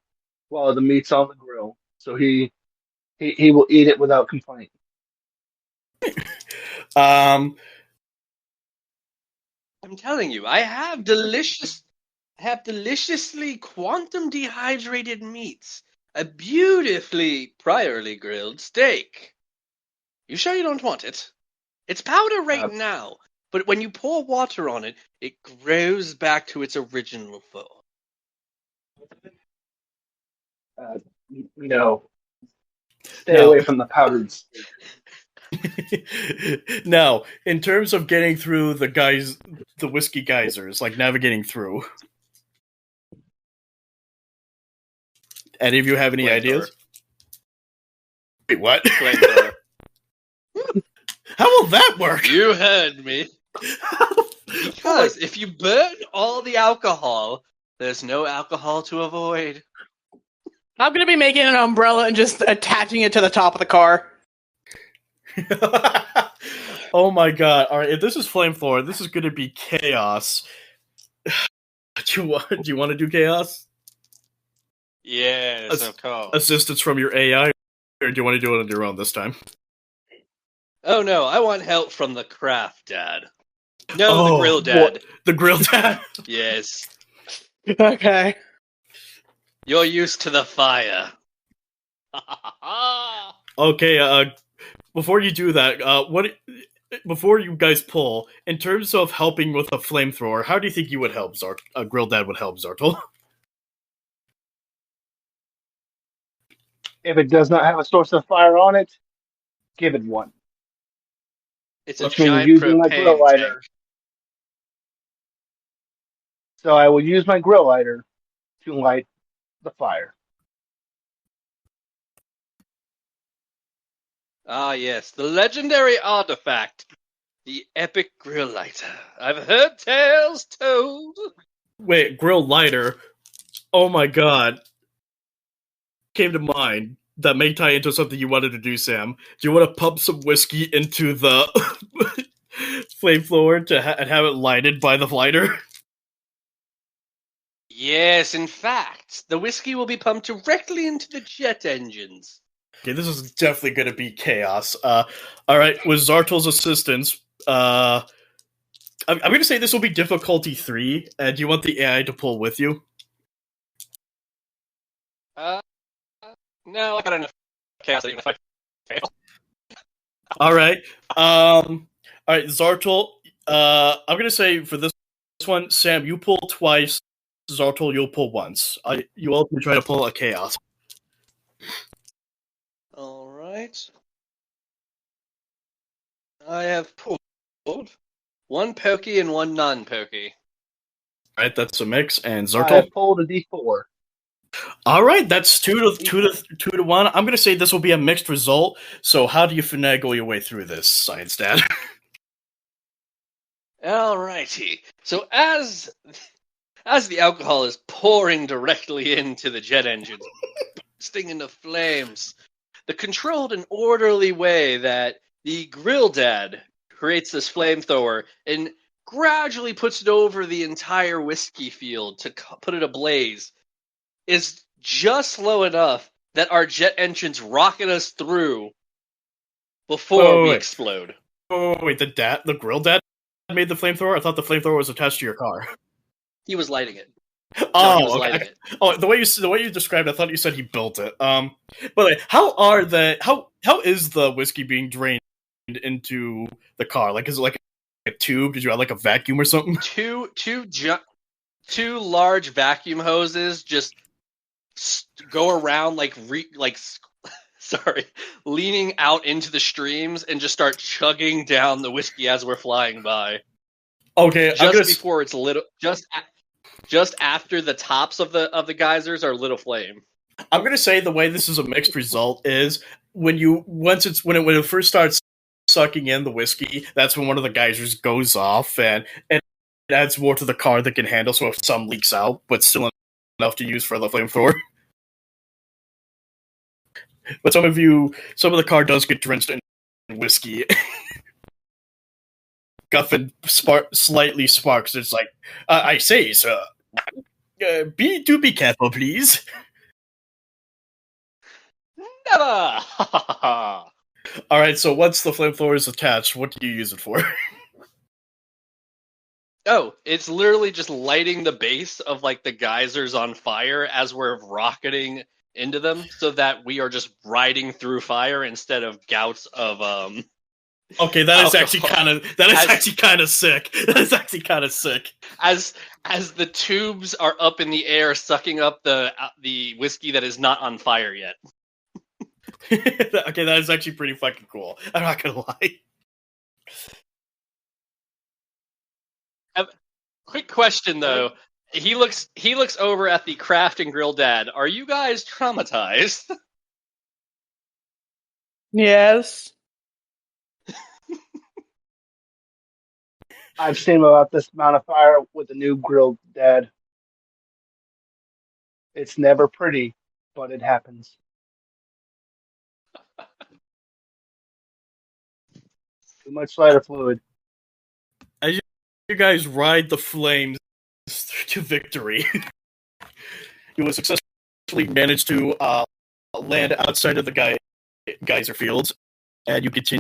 the meat's on the grill. So he will eat it without complaint. Um, I'm telling you, I have deliciously quantum dehydrated meats. A beautifully priorly grilled steak. You sure you don't want it? It's powder right now, but when you pour water on it, it grows back to its original form. No, stay No. away from the powdered steak. Now, in terms of getting through the whiskey geysers, like navigating through, any of you have any Flamethrower. ideas? Wait, what? Flamethrower. How will that work? You heard me. Because if you burn all the alcohol, there's no alcohol to avoid. I'm gonna be making an umbrella and just attaching it to the top of the car. Oh my god! All right, if this is flamethrower, this is going to be chaos. Do you want to do chaos? Yes, of course. Assistance from your AI, or do you want to do it on your own this time? Oh no, I want help from the craft dad. No, the grill dad. What? The grill dad? Yes. Okay. You're used to the fire. Okay, before you do that, before you guys pull, in terms of helping with a flamethrower, how do you think you would help Grill Dad would help Zartel? If it does not have a source of fire on it, give it one. It's a Which means giant using my grill propane lighter. tank. So I will use my grill lighter to light the fire. Ah, yes, the legendary artifact, the epic grill lighter. I've heard tales told. Wait, grill lighter? Oh my god. Came to mind that may tie into something you wanted to do, Sam. Do you want to pump some whiskey into the flamethrower and have it lighted by the lighter? Yes, in fact, the whiskey will be pumped directly into the jet engines. Okay, this is definitely going to be chaos. Alright, with Zartel's assistance, I'm going to say this will be difficulty 3, and do you want the AI to pull with you? No, I got enough chaos even if I fail. Alright, Zartel, I'm going to say for this one, Sam, you pull twice, Zartel, you'll pull once. You all can try to pull a chaos. Alright. I have pulled one pokey and one non-pokey. Alright, that's a mix, and I Zartel? have pulled a D4. Alright, that's 2 to 1. I'm going to say this will be a mixed result, so how do you finagle your way through this, Science Dad? Alrighty. So as the alcohol is pouring directly into the jet engines, bursting into flames, the controlled and orderly way that the grill dad creates this flamethrower and gradually puts it over the entire whiskey field to put it ablaze is just slow enough that our jet engines rocket us through before we explode. Oh, wait, the grill dad made the flamethrower? I thought the flamethrower was attached to your car. He was lighting it. Oh, he was okay. lighting it. Oh, the way you described it, I thought you said he built it. But how is the whiskey being drained into the car? Like, is it like a tube? Did you have like a vacuum or something? Two large vacuum hoses just go around leaning out into the streams and just start chugging down the whiskey as we're flying by. Okay, before it's lit, just after the tops of the geysers are lit aflame. I'm gonna say the way this is a mixed result is when it first starts sucking in the whiskey, that's when one of the geysers goes off and it adds more to the car that can handle, so if some leaks out, but still enough to use for the flamethrower. But some of the car does get drenched in whiskey. Guffin slightly sparks. It's like, I say, sir, Be careful, please. Never! All right, so once the flamethrower is attached, what do you use it for? Oh, it's literally just lighting the base of like the geysers on fire as we're rocketing into them, so that we are just riding through fire instead of gouts of Okay, that is actually alcohol. actually kind of sick. That is actually kind of sick. As the tubes are up in the air, sucking up the whiskey that is not on fire yet. Okay, that is actually pretty fucking cool. I'm not gonna lie. Quick question though. He looks over at the Craft and Grill Dad. Are you guys traumatized? Yes. I've seen about this amount of fire with the new grilled dad. It's never pretty, but it happens. Too much lighter fluid. As you guys ride the flames to victory, you will successfully manage to land outside of the geyser fields, and you continue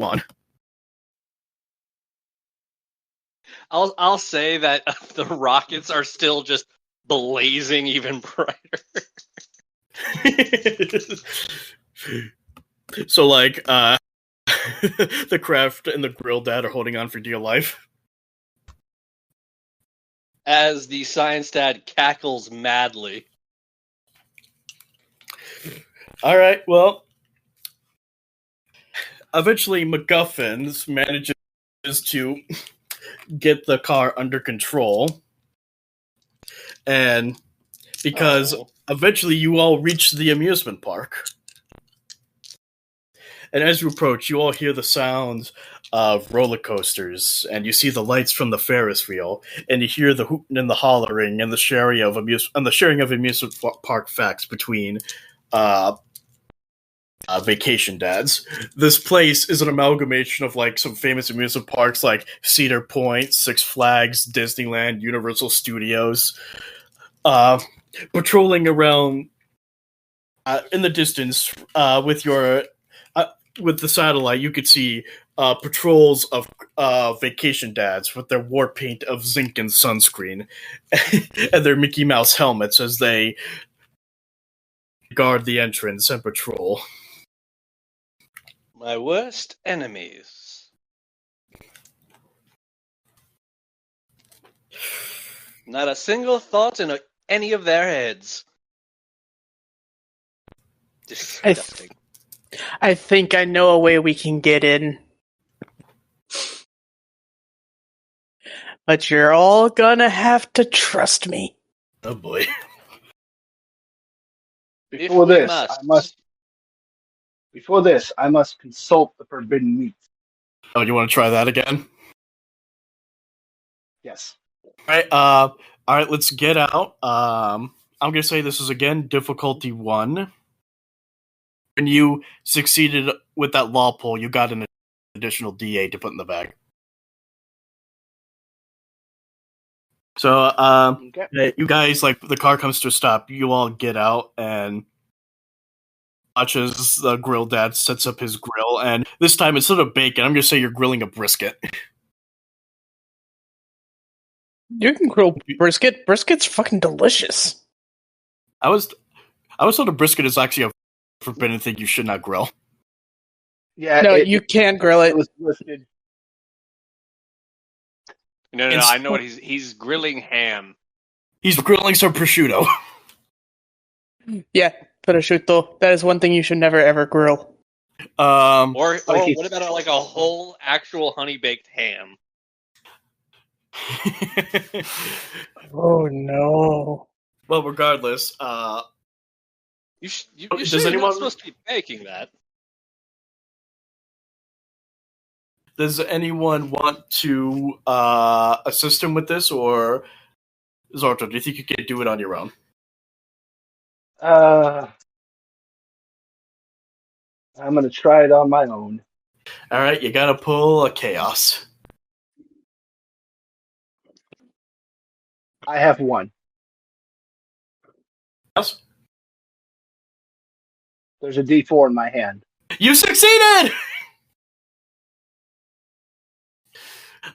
on. I'll say that the rockets are still just blazing even brighter. So, like, the Craft and the Grill Dad are holding on for dear life. As the Science Dad cackles madly. Alright, well, eventually MacGuffins manages to get the car under control, and because eventually you all reach the amusement park. And as you approach, you all hear the sounds of roller coasters, and you see the lights from the Ferris wheel, and you hear the hooting and the hollering and the sharing of amusement park facts between vacation dads. This place is an amalgamation of like some famous amusement parks like Cedar Point, Six Flags, Disneyland, Universal Studios. Patrolling around in the distance with the satellite, you could see patrols of vacation dads with their war paint of zinc and sunscreen and their Mickey Mouse helmets as they guard the entrance and patrol. My worst enemies. Not a single thought in any of their heads. Disgusting. I think I know a way we can get in. But you're all gonna have to trust me. Oh boy. Before this, I must consult the forbidden meat. Oh, you want to try that again? Yes. All right, let's get out. I'm gonna say this is again difficulty 1. When you succeeded with that law poll, you got an additional D8 to put in the bag. So, okay. You guys, like, the car comes to a stop. You all get out and watch as the grill dad sets up his grill. And this time, instead of bacon, I'm going to say you're grilling a brisket. You can grill brisket. Brisket's fucking delicious. I was told a brisket is actually a forbidden thing you should not grill. Yeah, no, you can grill it. It was listed. No, I know what he's grilling ham. He's grilling some prosciutto. Yeah, prosciutto. That is one thing you should never ever grill. Or what about like a whole actual honey baked ham? Oh no. Well, regardless, you're not supposed to be baking that. Does anyone want to assist him with this, or Zorto, do you think you can do it on your own? I'm going to try it on my own. All right, you got to pull a chaos. I have one. Yes? There's a D4 in my hand. You succeeded!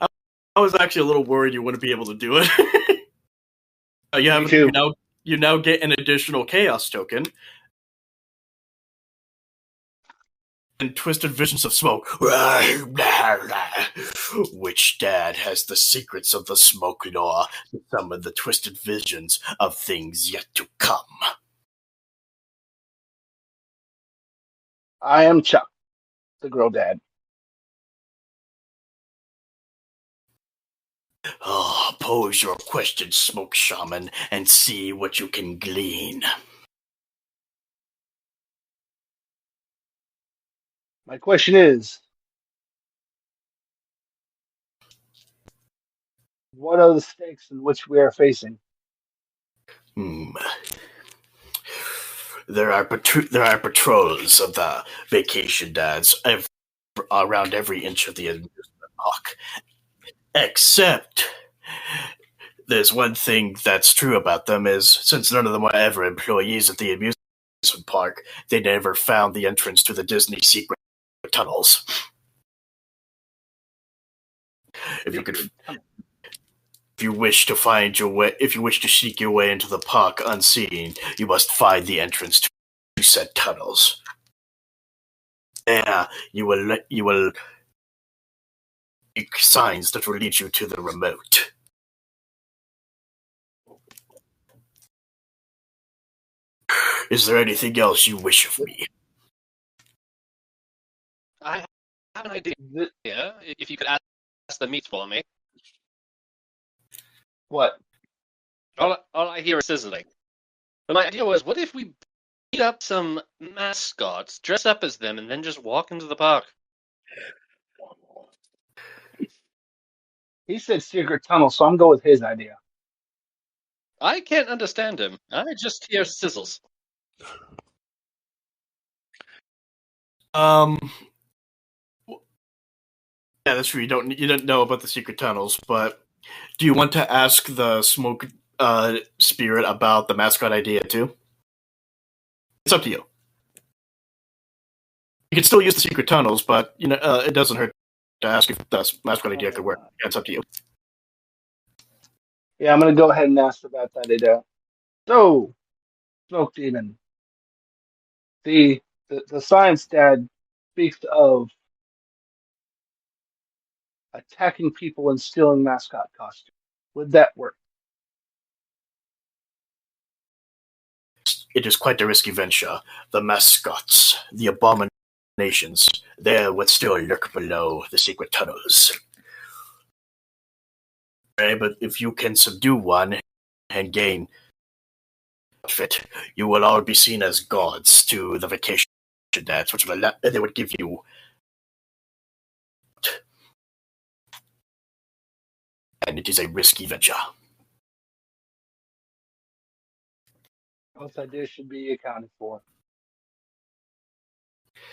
I was actually a little worried you wouldn't be able to do it. Me too. You now get an additional chaos token. And twisted visions of smoke. Which dad has the secrets of the smoke law to summon the twisted visions of things yet to come? I am Chuck, the girl dad. Pose your question, smoke shaman, and see what you can glean. My question is, what are the stakes in which we are facing? There are patrols of the vacation dads around every inch of the amusement park. Except, there's one thing that's true about them is, since none of them were ever employees at the amusement park, they never found the entrance to the Disney secret tunnels. If you wish to seek your way into the park unseen, you must find the entrance to said tunnels. There, you will make signs that will lead you to the remote. Is there anything else you wish of me? I have an idea. If you could ask the meat for me. What? All I hear is sizzling. But my idea was, what if we beat up some mascots, dress up as them, and then just walk into the park? He said secret tunnel, so I'm going with his idea. I can't understand him. I just hear sizzles. Yeah, that's true. You don't know about the secret tunnels, but do you want to ask the smoke spirit about the mascot idea too? It's up to you. You can still use the secret tunnels, but it doesn't hurt to ask if the mascot idea could work. Yeah, it's up to you. Yeah, I'm going to go ahead and ask about that idea. So, Smoke Demon, the science dad speaks of attacking people and stealing mascot costumes. Would that work? It is quite a risky venture. The mascots, the abominations, they would still lurk below the secret tunnels. Okay, but if you can subdue one and gain outfit, you will all be seen as gods to the vacation dads, which they would give you. And it is a risky venture. Both ideas should be accounted for.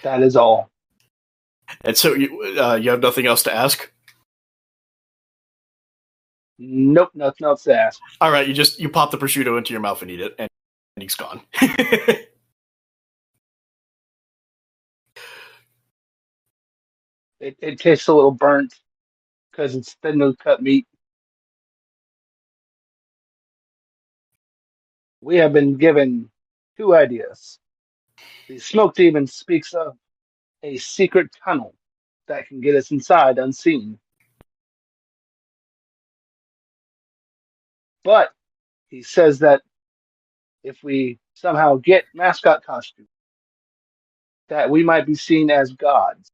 That is all. And so you have nothing else to ask? Nope, nothing else to ask. All right, you pop the prosciutto into your mouth and eat it, and he's gone. It tastes a little burnt because it's thinly cut meat. We have been given two ideas. The Smoke Demon speaks of a secret tunnel that can get us inside unseen. But he says that if we somehow get mascot costumes, that we might be seen as gods.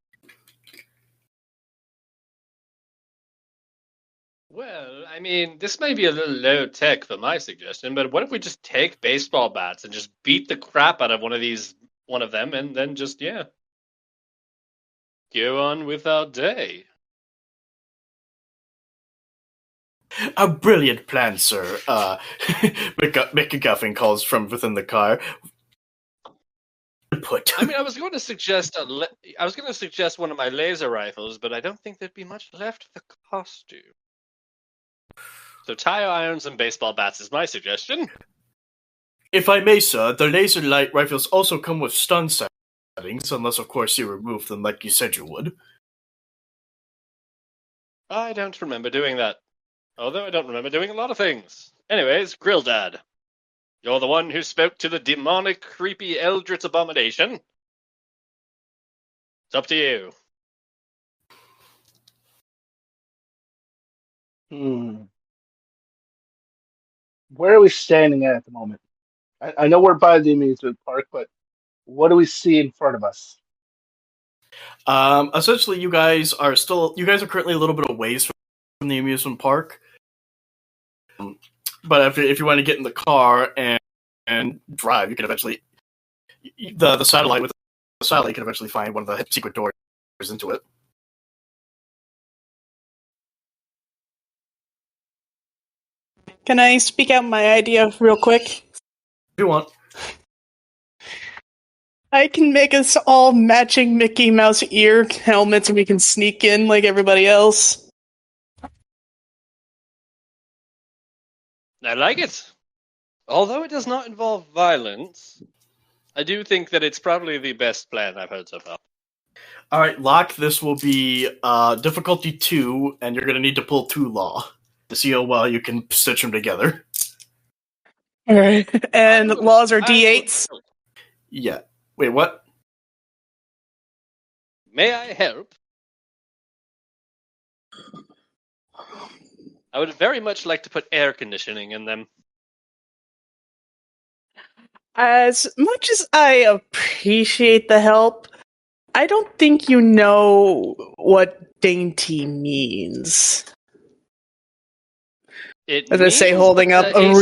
Well, I mean, this may be a little low tech for my suggestion, but what if we just take baseball bats and just beat the crap out of one of them, and then just go on with our day? A brilliant plan, sir. McGuffin calls from within the car. I mean, I was going to suggest one of my laser rifles, but I don't think there'd be much left of the costume. So tire irons and baseball bats is my suggestion. If I may, sir, the laser light rifles also come with stun settings, unless, of course, you remove them like you said you would. I don't remember doing that. Although I don't remember doing a lot of things. Anyways, Grill Dad. You're the one who spoke to the demonic, creepy eldritch abomination. It's up to you. Where are we standing at the moment? I know we're by the amusement park, but what do we see in front of us? Essentially, you guys are currently a little bit away from the amusement park. But if you want to get in the car and drive, you can eventually the satellite can eventually find one of the secret doors into it. Can I speak out my idea real quick? If you want. I can make us all matching Mickey Mouse ear helmets and we can sneak in like everybody else. I like it. Although it does not involve violence, I do think that it's probably the best plan I've heard so far. Alright, Locke, this will be difficulty 2, and you're going to need to pull 2 law to see how well you can stitch them together. Alright. And laws are D8s? Yeah. Wait, what? May I help? I would very much like to put air conditioning in them. As much as I appreciate the help, I don't think you know what dainty means. As I say, holding up a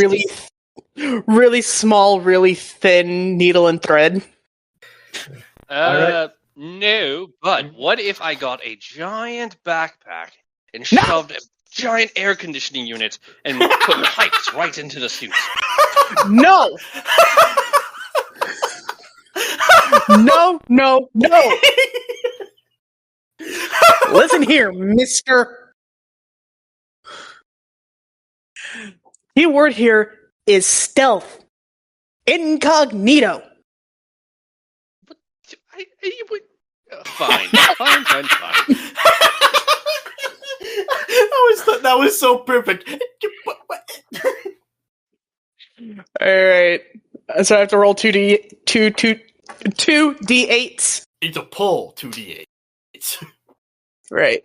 really small, really thin needle and thread. Alright. No, but what if I got a giant backpack and shoved a giant air conditioning unit and put pipes right into the suit? No! No! Listen here, mister. Key word here is stealth. Incognito. Fine. That was so perfect. Alright. So I have to roll 2d8s. You need to pull 2d8. Right.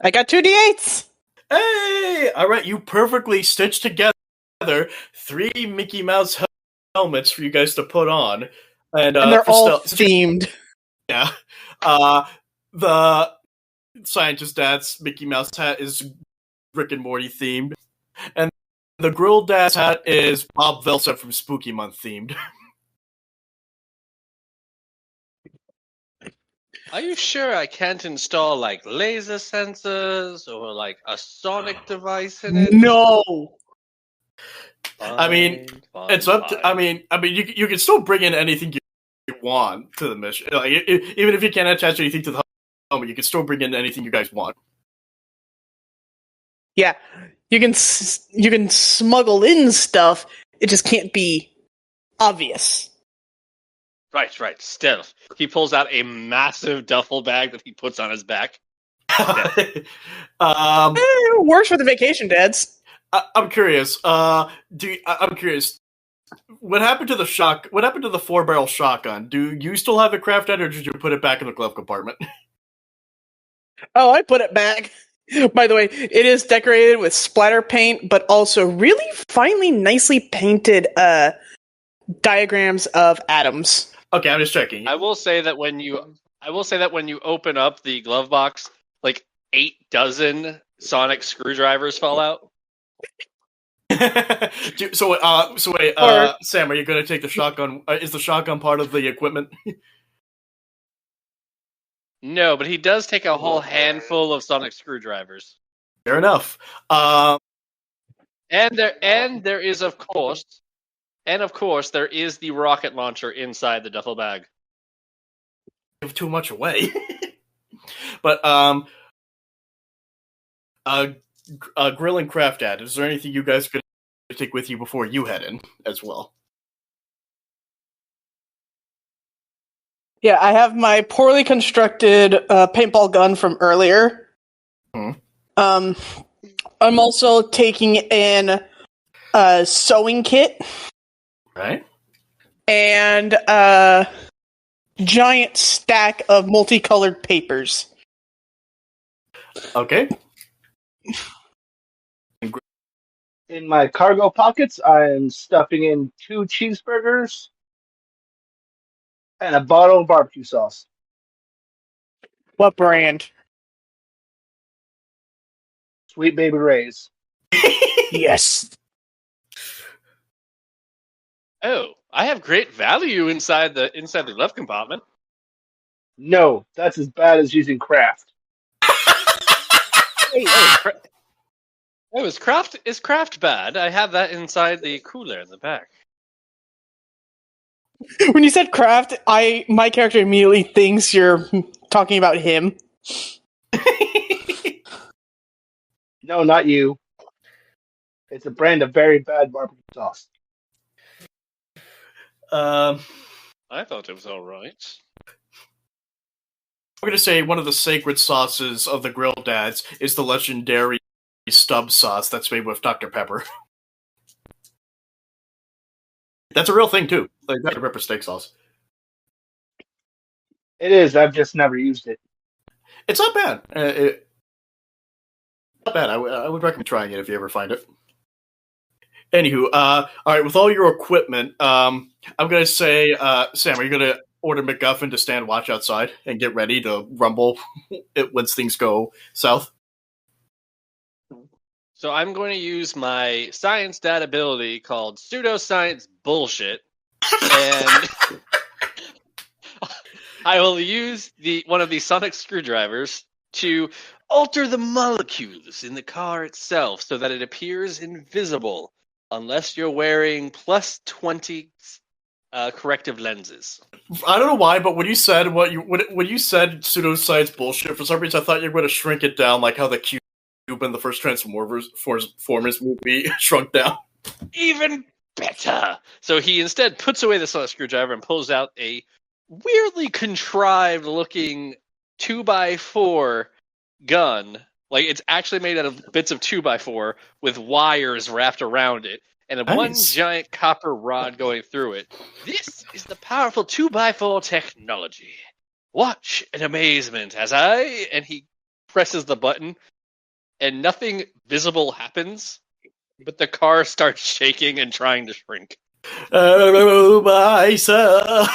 I got 2d8s. Hey! Alright, you perfectly stitched together 3 Mickey Mouse helmets for you guys to put on. And they're all themed. Yeah. The Scientist Dad's Mickey Mouse hat is Rick and Morty themed. And the Grill Dad's hat is Bob Velsa from Spooky Month themed. Are you sure I can't install, like, laser sensors or, like, a sonic device in it? No! It's up to... I mean, you can still bring in anything you want to the mission. Like, even if you can't attach anything to the helmet, you can still bring in anything you guys want. Yeah, you can smuggle in stuff. It just can't be obvious. Right. Stealth. He pulls out a massive duffel bag that he puts on his back. It works for the vacation dads. I'm curious. I'm curious. What happened to the 4-barrel shotgun? Do you still have it crafted, or did you put it back in the glove compartment? Oh, I put it back. By the way, it is decorated with splatter paint, but also really finely, nicely painted diagrams of atoms. Okay, I'm just checking. I will say that when you open up the glove box, like 8 dozen sonic screwdrivers fall out. So wait, Sam, are you going to take the shotgun? Is the shotgun part of the equipment? No, but he does take a whole handful of sonic screwdrivers. Fair enough. And there is, of course, there is the rocket launcher inside the duffel bag. Give too much away. But Grill and Craft Dad, is there anything you guys could take with you before you head in as well? Yeah, I have my poorly constructed paintball gun from earlier. I'm also taking in a sewing kit. Right. And a giant stack of multicolored papers. Okay. In my cargo pockets, I am stuffing in 2 cheeseburgers and a bottle of barbecue sauce. What brand? Sweet Baby Ray's. Yes. Oh, I have great value inside the glove compartment. No, that's as bad as using Kraft. Is Kraft bad? I have that inside the cooler in the back. When you said craft, my character immediately thinks you're talking about him. No, not you. It's a brand of very bad barbecue sauce. I thought it was all right. I'm going to say one of the sacred sauces of the Grill Dads is the legendary stub sauce that's made with Dr. Pepper. That's a real thing, too. Like Dr. Pepper steak sauce. It is. I've just never used it. It's not bad. Not bad. I would recommend trying it if you ever find it. Anywho, all right, with all your equipment, I'm going to say, Sam, are you going to order MacGuffin to stand watch outside and get ready to rumble once things go south? So I'm going to use my science dad ability called pseudoscience bullshit, and I will use one of the sonic screwdrivers to alter the molecules in the car itself so that it appears invisible unless you're wearing plus 20 corrective lenses. I don't know why, but when you said pseudoscience bullshit, for some reason I thought you were going to shrink it down like how the cube in the first Transformers movie shrunk down. Even better. So he instead puts away the sonic screwdriver and pulls out a weirdly contrived looking 2x4 gun. Like, it's actually made out of bits of 2x4 with wires wrapped around it and one giant copper rod going through it. This is the powerful 2x4 technology. Watch in amazement as and he presses the button and nothing visible happens, but the car starts shaking and trying to shrink. Oh, my son.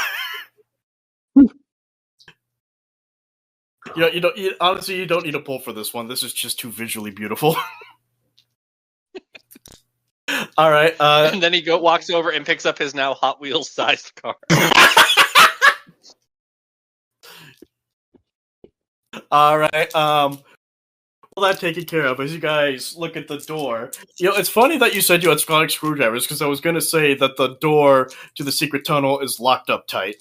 Honestly, you don't need a pull for this one. This is just too visually beautiful. All right. And then he walks over and picks up his now Hot Wheels sized car. All right. All that taken care of. As you guys look at the door, it's funny that you said you had sonic screwdrivers because I was going to say that the door to the secret tunnel is locked up tight.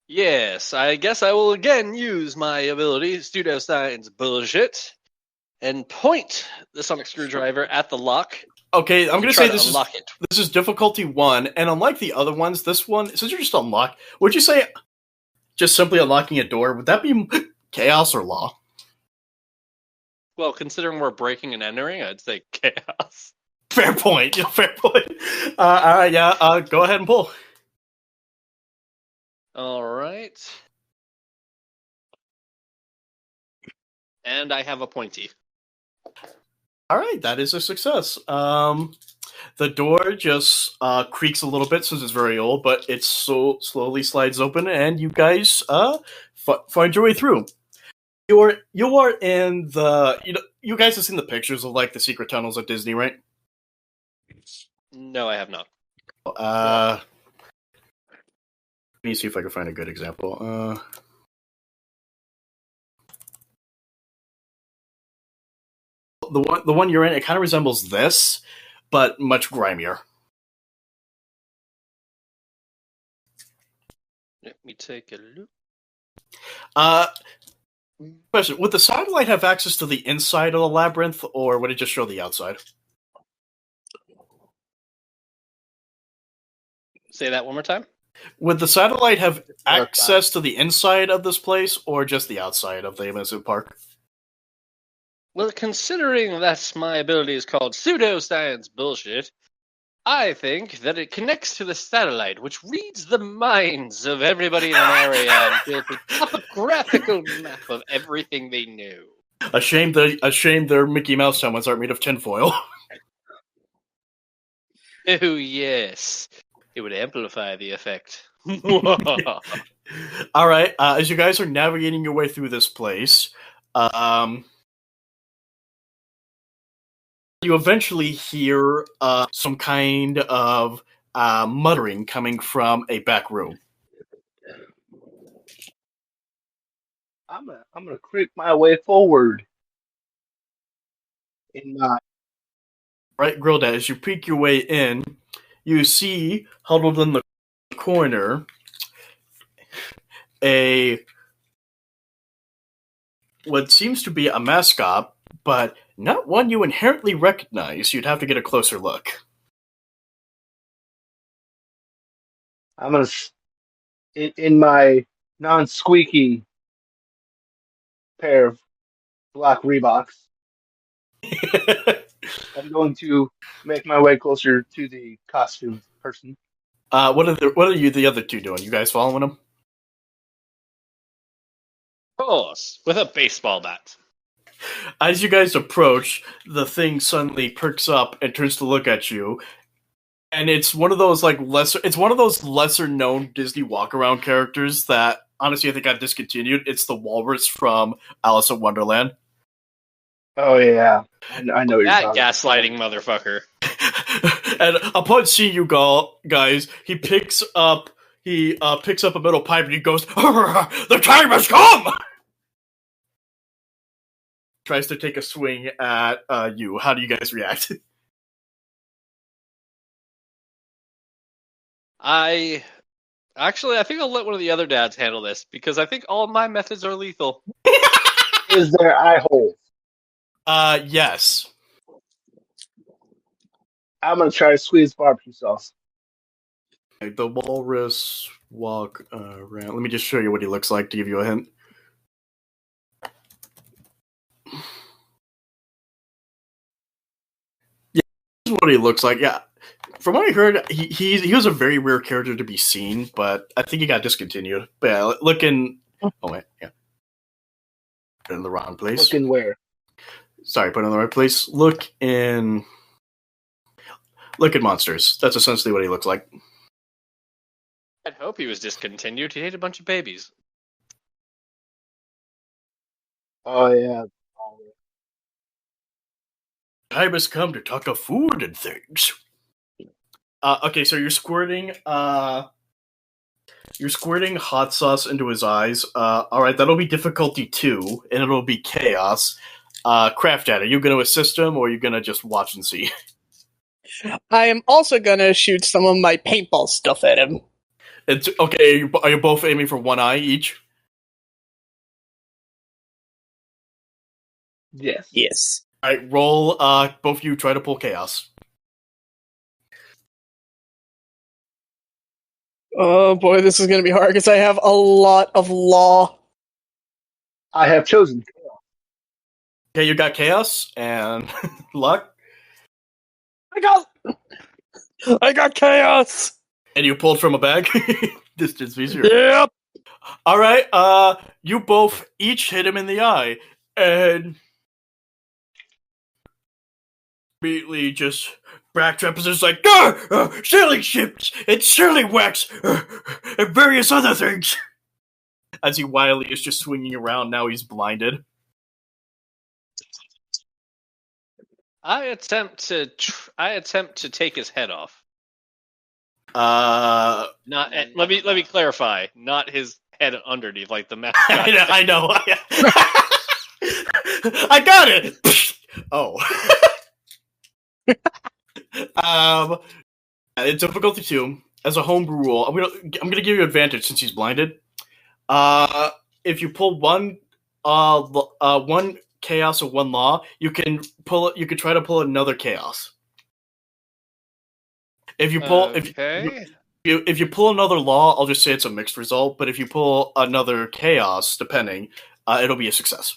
Yes, I guess I will again use my ability, pseudoscience bullshit, and point the sonic screwdriver at the lock. Okay, I'm going to say this is difficulty 1, and unlike the other ones, this one, since you're just unlocked, would you say just simply unlocking a door, would that be chaos or law? Well, considering we're breaking and entering, I'd say chaos. Fair point. Fair point. All right, yeah. Go ahead and pull. All right. And I have a pointy. All right, that is a success. The door just creaks a little bit since it's very old, but it slowly slides open, and you guys find your way through. You are in the you guys have seen the pictures of like the secret tunnels at Disney, right? No, I have not. Let me see if I can find a good example. The one you're in, it kind of resembles this, but much grimier. Let me take a look. Question: would the satellite have access to the inside of the labyrinth, or would it just show the outside? Say that one more time. Would the satellite have access to the inside of this place, or just the outside of the amusement park? Well, considering that my ability is called pseudoscience bullshit, I think that it connects to the satellite, which reads the minds of everybody in an area and builds a topographical map of everything they know. A shame their Mickey Mouse helmets aren't made of tinfoil. Oh, yes. It would amplify the effect. All right, as you guys are navigating your way through this place, you eventually hear some kind of muttering coming from a back room. I'm gonna creep my way forward. In my Right, Grilda, as you peek your way in, you see, huddled in the corner, what seems to be a mascot, but not one you inherently recognize. You'd have to get a closer look. I'm gonna in my non-squeaky pair of black Reeboks. I'm going to make my way closer to the costume person. What are you the other two doing? You guys following him? Of course, with a baseball bat. As you guys approach, the thing suddenly perks up and turns to look at you. And it's one of those lesser known Disney walk-around characters that honestly I think got discontinued. It's the walrus from Alice in Wonderland. Oh yeah, I know what you're That talking gaslighting motherfucker. And upon seeing you guys, he picks up a metal pipe and he goes, "The time has come!" Tries to take a swing at you. How do you guys react? I think I'll let one of the other dads handle this because I think all of my methods are lethal. Is there eye holes? Yes. I'm gonna try to squeeze barbecue sauce. The walrus walk around. Let me just show you what he looks like to give you a hint. Yeah, this is what he looks like. Yeah. From what I heard, he was a very rare character to be seen, but I think he got discontinued. But yeah, looking. Oh wait, yeah. Put it in the wrong place. Looking where? Sorry, put it in the right place. Look in monsters. That's essentially what he looks like. I'd hope he was discontinued. He ate a bunch of babies. Oh yeah. Time has come to talk of food and things. Okay, so you're squirting hot sauce into his eyes. Alright, that'll be difficulty 2, and it'll be chaos. Craft Dad, are you going to assist him, or are you going to just watch and see? I am also gonna shoot some of my paintball stuff at him. It's okay. Are you both aiming for one eye each? Yes. Yes. All right, roll. Both of you try to pull chaos. Oh boy, this is gonna be hard because I have a lot of law. I have chosen. Okay, you got chaos and luck, I got chaos. and you pulled from a bag. Distance easier. Yep. All right. You both each hit him in the eye, and immediately just backtraps is like, sailing ships and sailing wax and various other things. As he wildly is just swinging around, now he's blinded. I attempt to take his head off. Let Let me clarify. Not his head underneath, like the mask. I know. I got it. Oh. It's difficulty 2. as a homebrew rule, I'm gonna give you advantage since he's blinded. If you pull one chaos or one law, you can pull it. You could try to pull another chaos. If you pull if you pull another law, I'll just say it's a mixed result. But if you pull another chaos, depending, it'll be a success.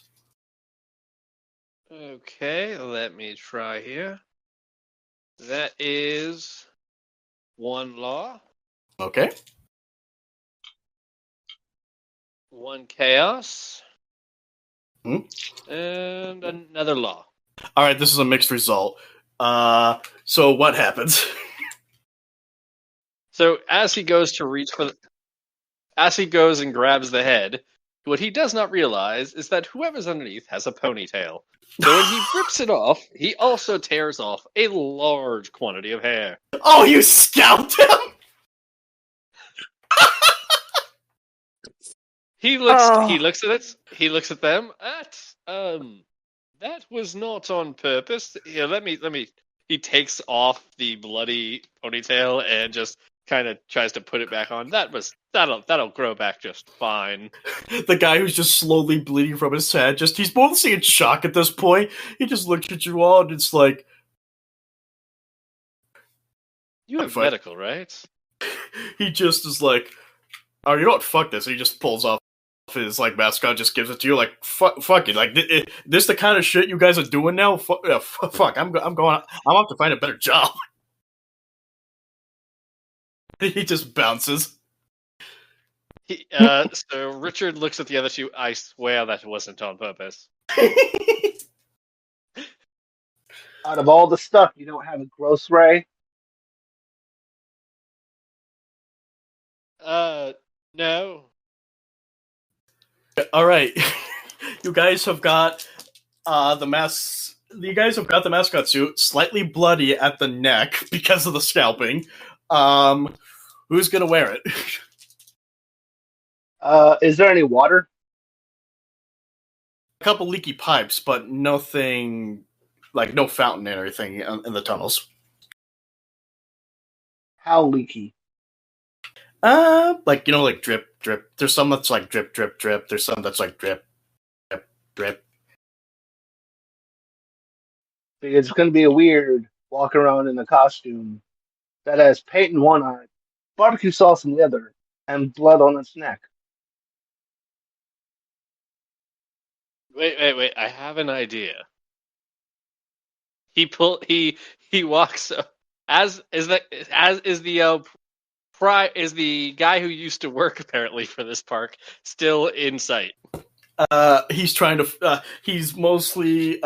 Okay, let me try here. That is one law, Okay. one chaos, Hmm? and another law. All right, this is a mixed result. So what happens? So as he goes to reach for as he goes and grabs the head, what he does not realize is that whoever's underneath has a ponytail. So when he rips it off, he also tears off a large quantity of hair. Oh, you scalped him! He looks at it. He looks at them. That was not on purpose. Here, let me. He takes off the bloody ponytail and just kind of tries to put it back on. That'll grow back just fine. The guy who's just slowly bleeding from his head, he's mostly in shock at this point. He just looks at you all and it's like, you have medical, right? He just is like, oh, you know what? Fuck this. And he just pulls off his like mascot, just gives it to you. Like, fuck it. Like, this the kind of shit you guys are doing now? Fuck. I'm going. I'm off to find a better job. He just bounces. So Richard looks at the other two. I swear that wasn't on purpose. Out of all the stuff, you don't have a gross ray? No. All right, you guys have got the mask. You guys have got the mascot suit, slightly bloody at the neck because of the scalping. Who's gonna wear it? Is there any water? A couple leaky pipes, but nothing like no fountain or anything in the tunnels. How leaky? Like like drip, drip. There's some that's like drip, drip, drip. There's some that's like drip, drip, drip. Because it's going to be a weird walk around in a costume that has paint in one eye, barbecue sauce in the other, and blood on its neck. Wait! I have an idea. He walks as is the guy who used to work apparently for this park still in sight. He's trying to. He's mostly.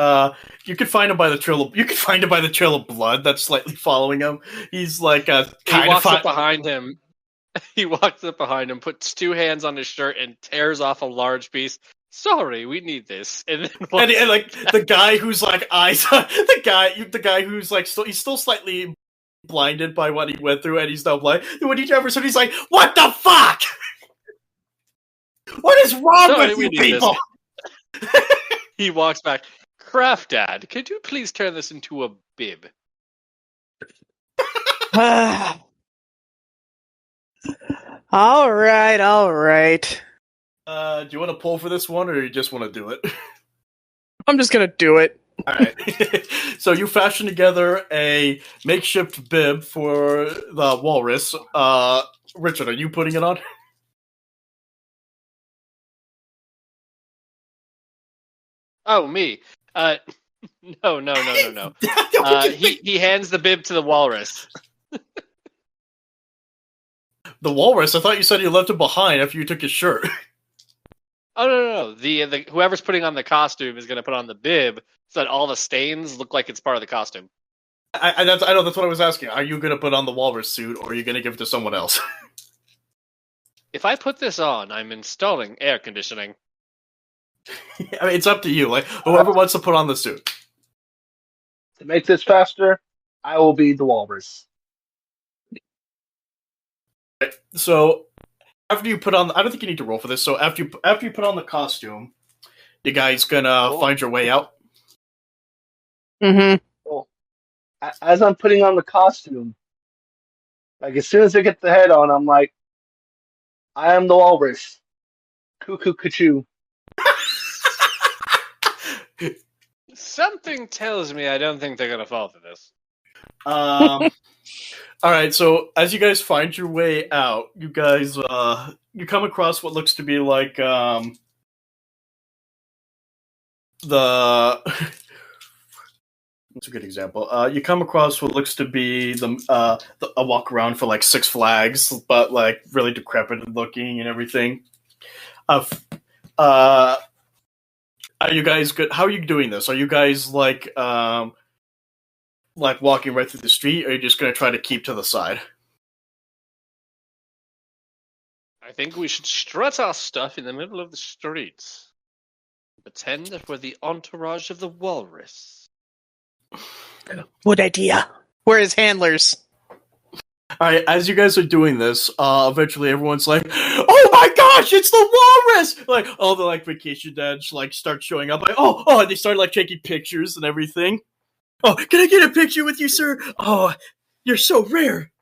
You could find him by the trail. You could find him by the trail of blood that's slightly following him. He's like he walks up behind him. He walks up behind him, puts two hands on his shirt, and tears off a large piece. Sorry, we need this. And like the guy who's like eyes. the guy who's like he's still slightly blinded by what he went through, and he's now blind. When he ever said, he's like, "What the fuck? What is wrong with you people?" He walks back. Craft Dad, could you please turn this into a bib? All right. Do you want to pull for this one, or you just want to do it? I'm just gonna do it. All right. So you fashion together a makeshift bib for the walrus. Richard, are you putting it on? Oh, me. No. He hands the bib to the walrus. The walrus? I thought you said you left him behind after you took his shirt. Oh no! The whoever's putting on the costume is going to put on the bib so that all the stains look like it's part of the costume. I know that's what I was asking. Are you going to put on the walrus suit, or are you going to give it to someone else? If I put this on, I'm installing air conditioning. I mean, it's up to you. Like whoever wants to put on the suit. To make this faster, I will be the walrus. So after you put on, I don't think you need to roll for this. So after you put on the costume, you guys gonna find your way out. Mm-hmm. Well, as I'm putting on the costume, Like, as soon as I get the head on, I'm like, I am the walrus. Cuckoo, cuckoo. Something tells me I don't think they're gonna fall for this. All right. So as you guys find your way out, you guys you come across what looks to be like the. That's a good example. You come across what looks to be a walk around for like Six Flags, but like really decrepit looking and everything. Are you guys good? How are you doing this? Are you guys like walking right through the street, or are you just going to try to keep to the side? I think we should strut our stuff in the middle of the streets. Pretend that we're the entourage of the walrus. Good idea. We're his handlers. Alright, as you guys are doing this, eventually everyone's like, "Oh my gosh, it's the walrus!" Like, all the, like, vacation dads, like, start showing up, like, and they start, like, taking pictures and everything. "Oh, can I get a picture with you, sir? Oh, you're so rare."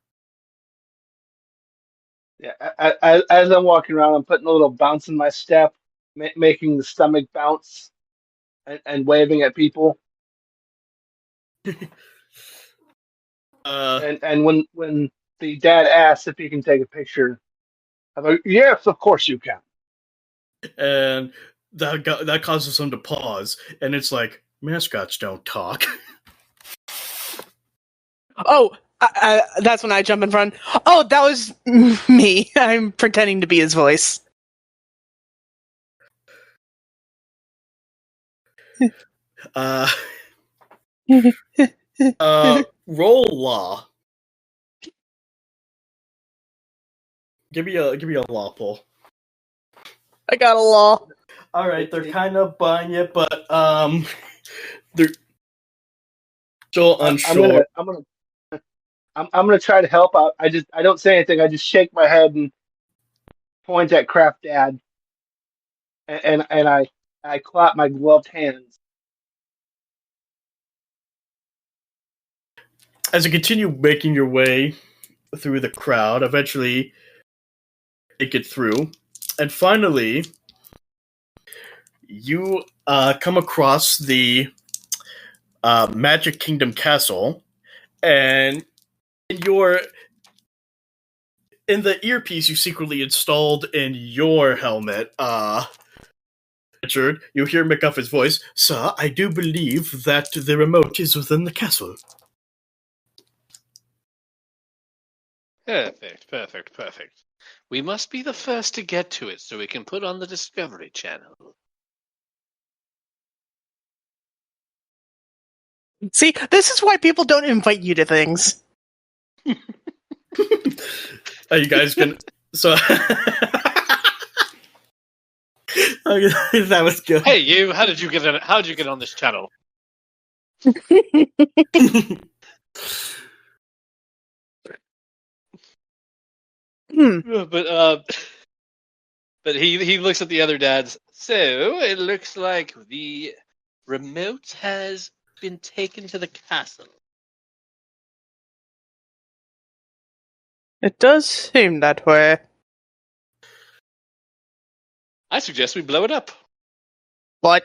Yeah, as I'm walking around, I'm putting a little bounce in my step, making the stomach bounce, and waving at people. And when the dad asks if he can take a picture, I'm like, yes, of course you can. And that causes them to pause, and it's like, mascots don't talk. Oh, that's when I jump in front. Oh, that was me. I'm pretending to be his voice. Roll law. Give me a law pull. I got a law. All right, they're kind of buying it, but they're still unsure. I'm gonna try to help out. I don't say anything. I just shake my head and point at Craft Dad, and I clap my gloved hands. As you continue making your way through the crowd, eventually make it through, and finally you come across the Magic Kingdom Castle, and in the earpiece you secretly installed in your helmet, Richard, you hear McGuffey's voice. "Sir, I do believe that the remote is within the castle." Perfect. We must be the first to get to it so we can put on the Discovery Channel. See, this is why people don't invite you to things. Are you guys gonna... So... That was good. Hey, you! How did you get on this channel? But he looks at the other dads. So it looks like the remote has been taken to the castle. It does seem that way. I suggest we blow it up. What?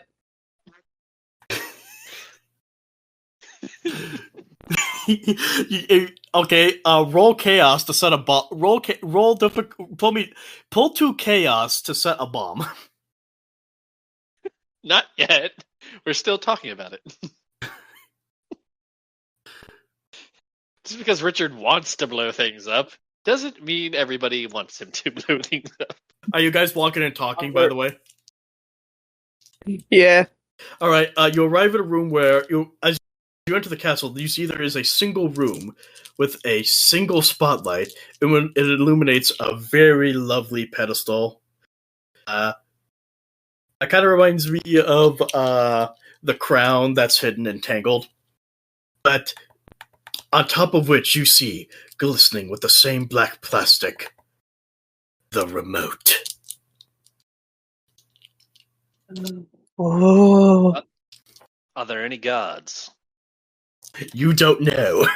Okay, roll chaos to set a bomb. Pull 2 chaos to set a bomb. Not yet. We're still talking about it. Just because Richard wants to blow things up doesn't mean everybody wants him to blow things up. Are you guys walking and talking, by the way? Yeah. All right. You arrive at a room where as you enter the castle, you see there is a single room with a single spotlight, and when it illuminates a very lovely pedestal. That kind of reminds me of the crown that's hidden and tangled, but on top of which you see, glistening with the same black plastic, the remote. Oh. Are there any guards? You don't know.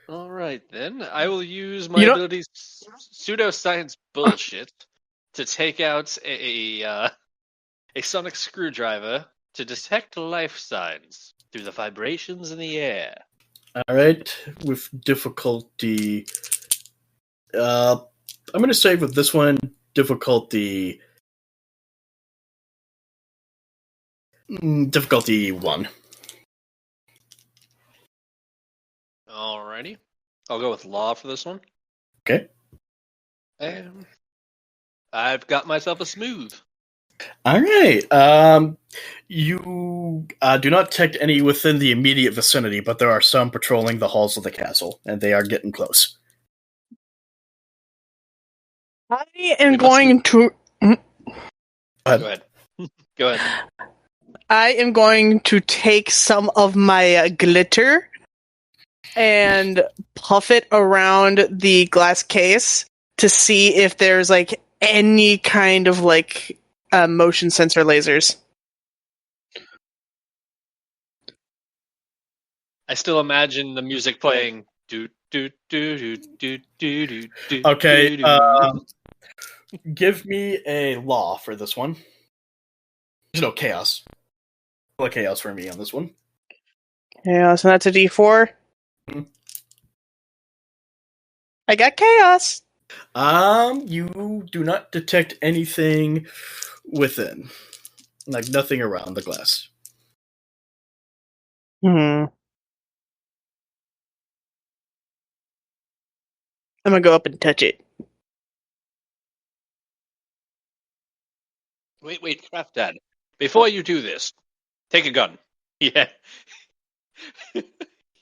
All right, then. I will use my You know- ability pseudoscience bullshit to take out a sonic screwdriver to detect life signs through the vibrations in the air. All right, with difficulty. I'm going to say with this one, difficulty. Difficulty 1. Alrighty. I'll go with law for this one. Okay. And I've got myself a smooth. All right. You do not detect any within the immediate vicinity, but there are some patrolling the halls of the castle, and they are getting close. I am We must going to. Go ahead. Go ahead. I am going to take some of my glitter and puff it around the glass case to see if there's like any kind of like motion sensor lasers. I still imagine the music playing. Do do do do do do do do. Okay. do. Give me a law for this one. No, chaos. Well, chaos for me on this one. Yeah, so that's a D4. Mhm. I got chaos. You do not detect anything within. Like nothing around the glass. I'm gonna go up and touch it. Wait, Craft Dad. Before you do this, take a gun. Yeah.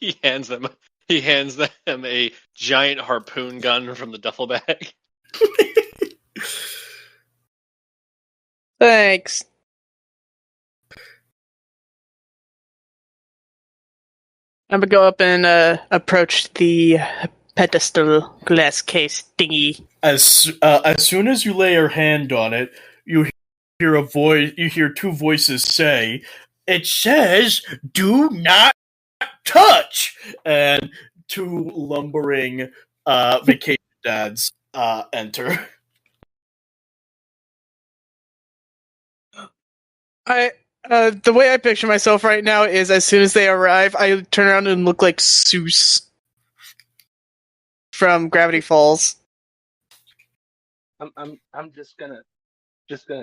He hands them a giant harpoon gun from the duffel bag. Thanks. I'm gonna go up and approach the pedestal glass case thingy. As soon as you lay your hand on it, you hear a voice. You hear two voices say, "It says, do not touch," and two lumbering vacation dads enter. The way I picture myself right now is as soon as they arrive, I turn around and look like Seuss from Gravity Falls. I'm just gonna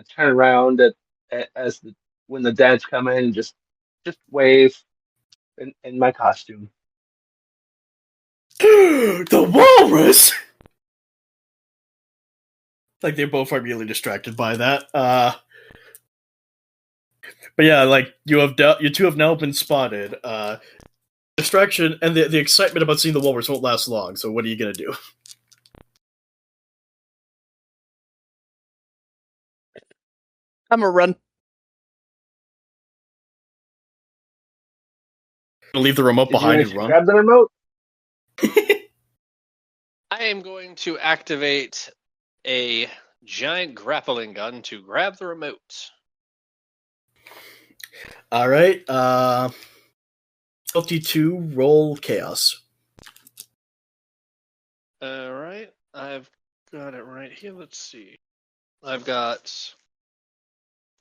turn around when the dads come in and just wave in my costume. The walrus. Like they both are really distracted by that. But yeah, like you two have now been spotted. Distraction and the excitement about seeing the walrus won't last long. So what are you gonna do? I'm gonna run. Leave the remote behind and run. Grab the remote. I am going to activate a giant grappling gun to grab the remote. All right. 52, roll chaos. All right. I've got it right here. Let's see. I've got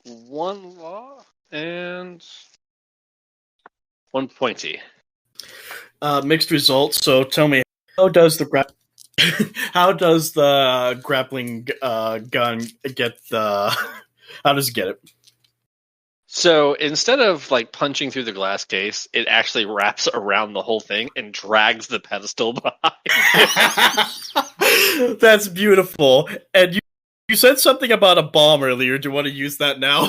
one law and one pointy. Mixed results. So tell me, how does the grappling gun get the? How does it get it? So instead of like punching through the glass case, it actually wraps around the whole thing and drags the pedestal behind. That's beautiful. And you said something about a bomb earlier. Do you want to use that now?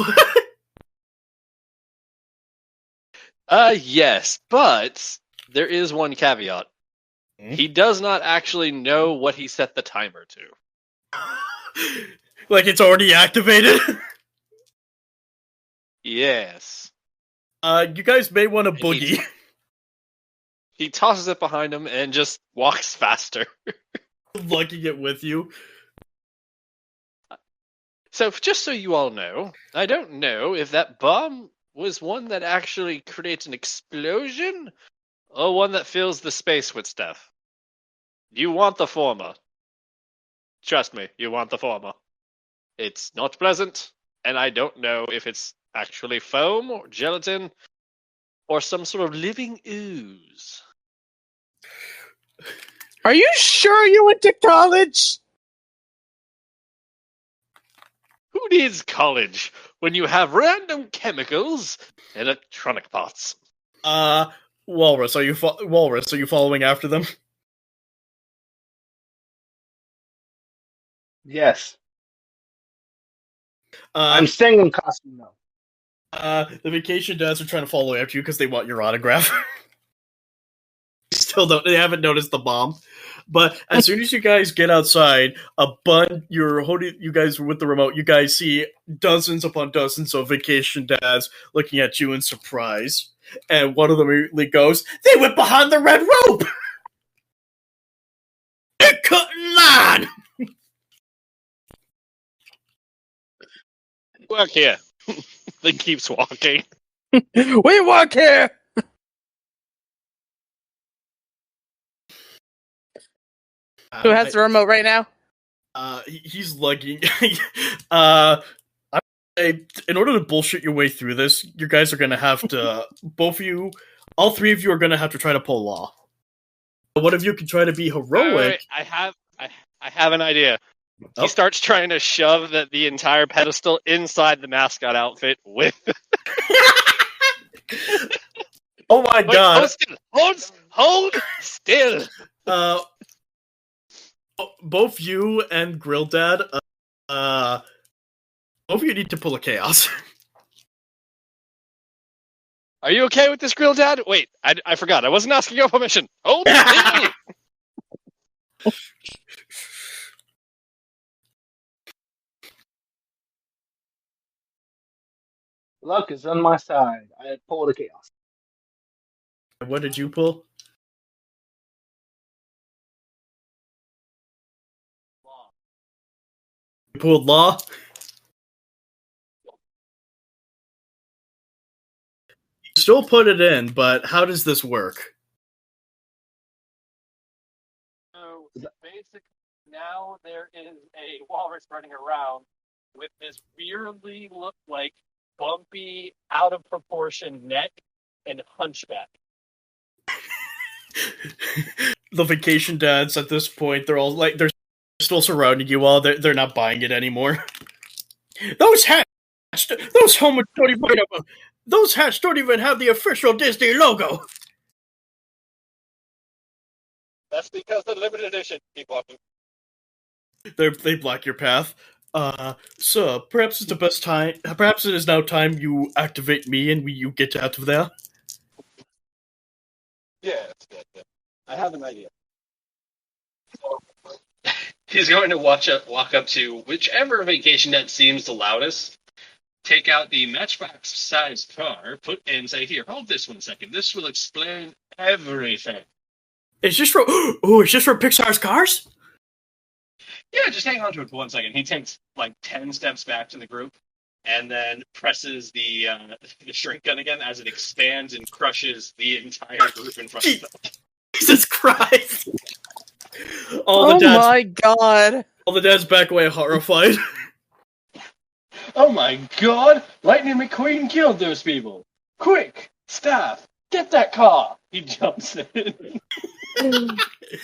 Yes, but there is one caveat. He does not actually know what he set the timer to. Like it's already activated? Yes. You guys may want to And boogie. He tosses it behind him and just walks faster. Lugging it with you. So, just so you all know, I don't know if that bomb was one that actually creates an explosion or one that fills the space with stuff. You want the former. Trust me, you want the former. It's not pleasant, and I don't know if it's actually foam or gelatin or some sort of living ooze. Are you sure you went to college? Who needs college when you have random chemicals and electronic parts? Walrus, are you following after them? Yes. I'm Uh, staying in costume though. the vacation dads are trying to follow after you because they want your autograph. They haven't noticed the bomb. But as soon as you guys get outside, you guys with the remote, you guys see dozens upon dozens of vacation dads looking at you in surprise. And one of them immediately goes, "They went behind the red rope! They're cutting line!" Work here. Then keeps walking. We walk here. Who has the remote right now? He's lugging. In order to bullshit your way through this, you guys are gonna have to. All three of you are gonna have to try to pull law. One of you can try to be heroic. I have an idea. Oh. He starts trying to shove the entire pedestal inside the mascot outfit with. Oh my god! Hold still. Both you and Grill Dad, both of you need to pull a chaos. Are you okay with this, Grill Dad? Wait, I forgot. I wasn't asking your permission. Hold still. Luck is on my side. I pulled a chaos. What did you pull? You pulled law? You still put it in, but how does this work? So basically, now there is a walrus running around with this weirdly bumpy, out of proportion neck and hunchback. The vacation dads at this point, they're still surrounding you all. They're not buying it anymore. Those hats don't even have the official Disney logo. That's because the limited edition. Keep walking. They block your path. Sir, perhaps it's the best time. Perhaps it is now time you activate me and you get out of there. Yeah, that's good. Yeah. I have an idea. So, he's going to walk up to whichever vacation net seems the loudest, take out the matchbox-sized car, and say, "Here, hold this 1 second. This will explain everything." It's just for Pixar's cars? Yeah, just hang on to it for 1 second. He takes 10 steps back to the group, and then presses the shrink gun again as it expands and crushes the entire group in front of them. Jesus Christ! My god! All the dads back away horrified. Oh my god! Lightning McQueen killed those people! Quick! Staff! Get that car! He jumps in.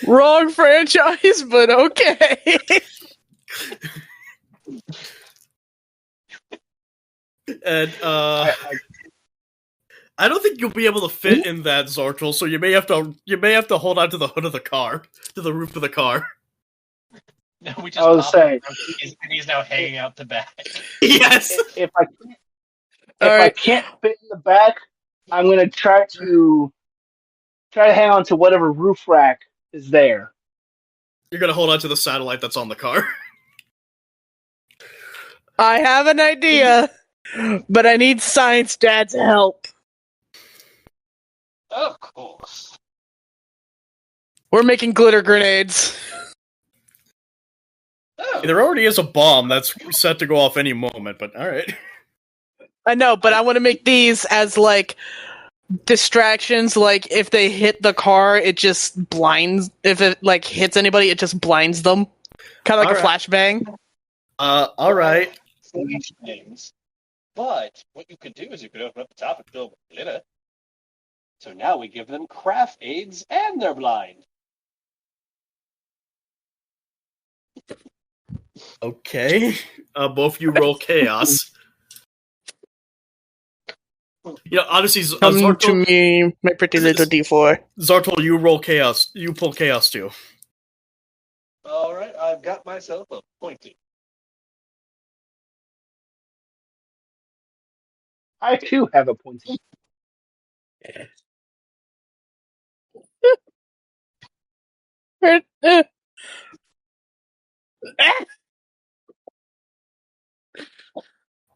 Wrong franchise, but okay. And I don't think you'll be able to fit in that Zortel, so you may have to hold on to the hood of the car, to the roof of the car. No, we just I was saying, he's now hanging out the back. Yes. If I can't fit in the back, I'm gonna try to hang on to whatever roof rack is there. You're gonna hold on to the satellite that's on the car. I have an idea, but I need Science Dad's help. Of course. We're making glitter grenades. Oh. There already is a bomb that's set to go off any moment, but alright. I know, but I want to make these as distractions, like if they hit the car, it just blinds. If it like hits anybody, it just blinds them. Kind of like a Alright. flashbang. All right. Flashbangs. But what you could do is you could open up the top and fill it with glitter. So now we give them craft aids and they're blind. Okay. Both you roll chaos. Yeah, honestly, Come to Zartol, me, my pretty little D4. Zartol, you roll chaos. You pull chaos too. All right, I've got myself a pointy. I too have a pointy.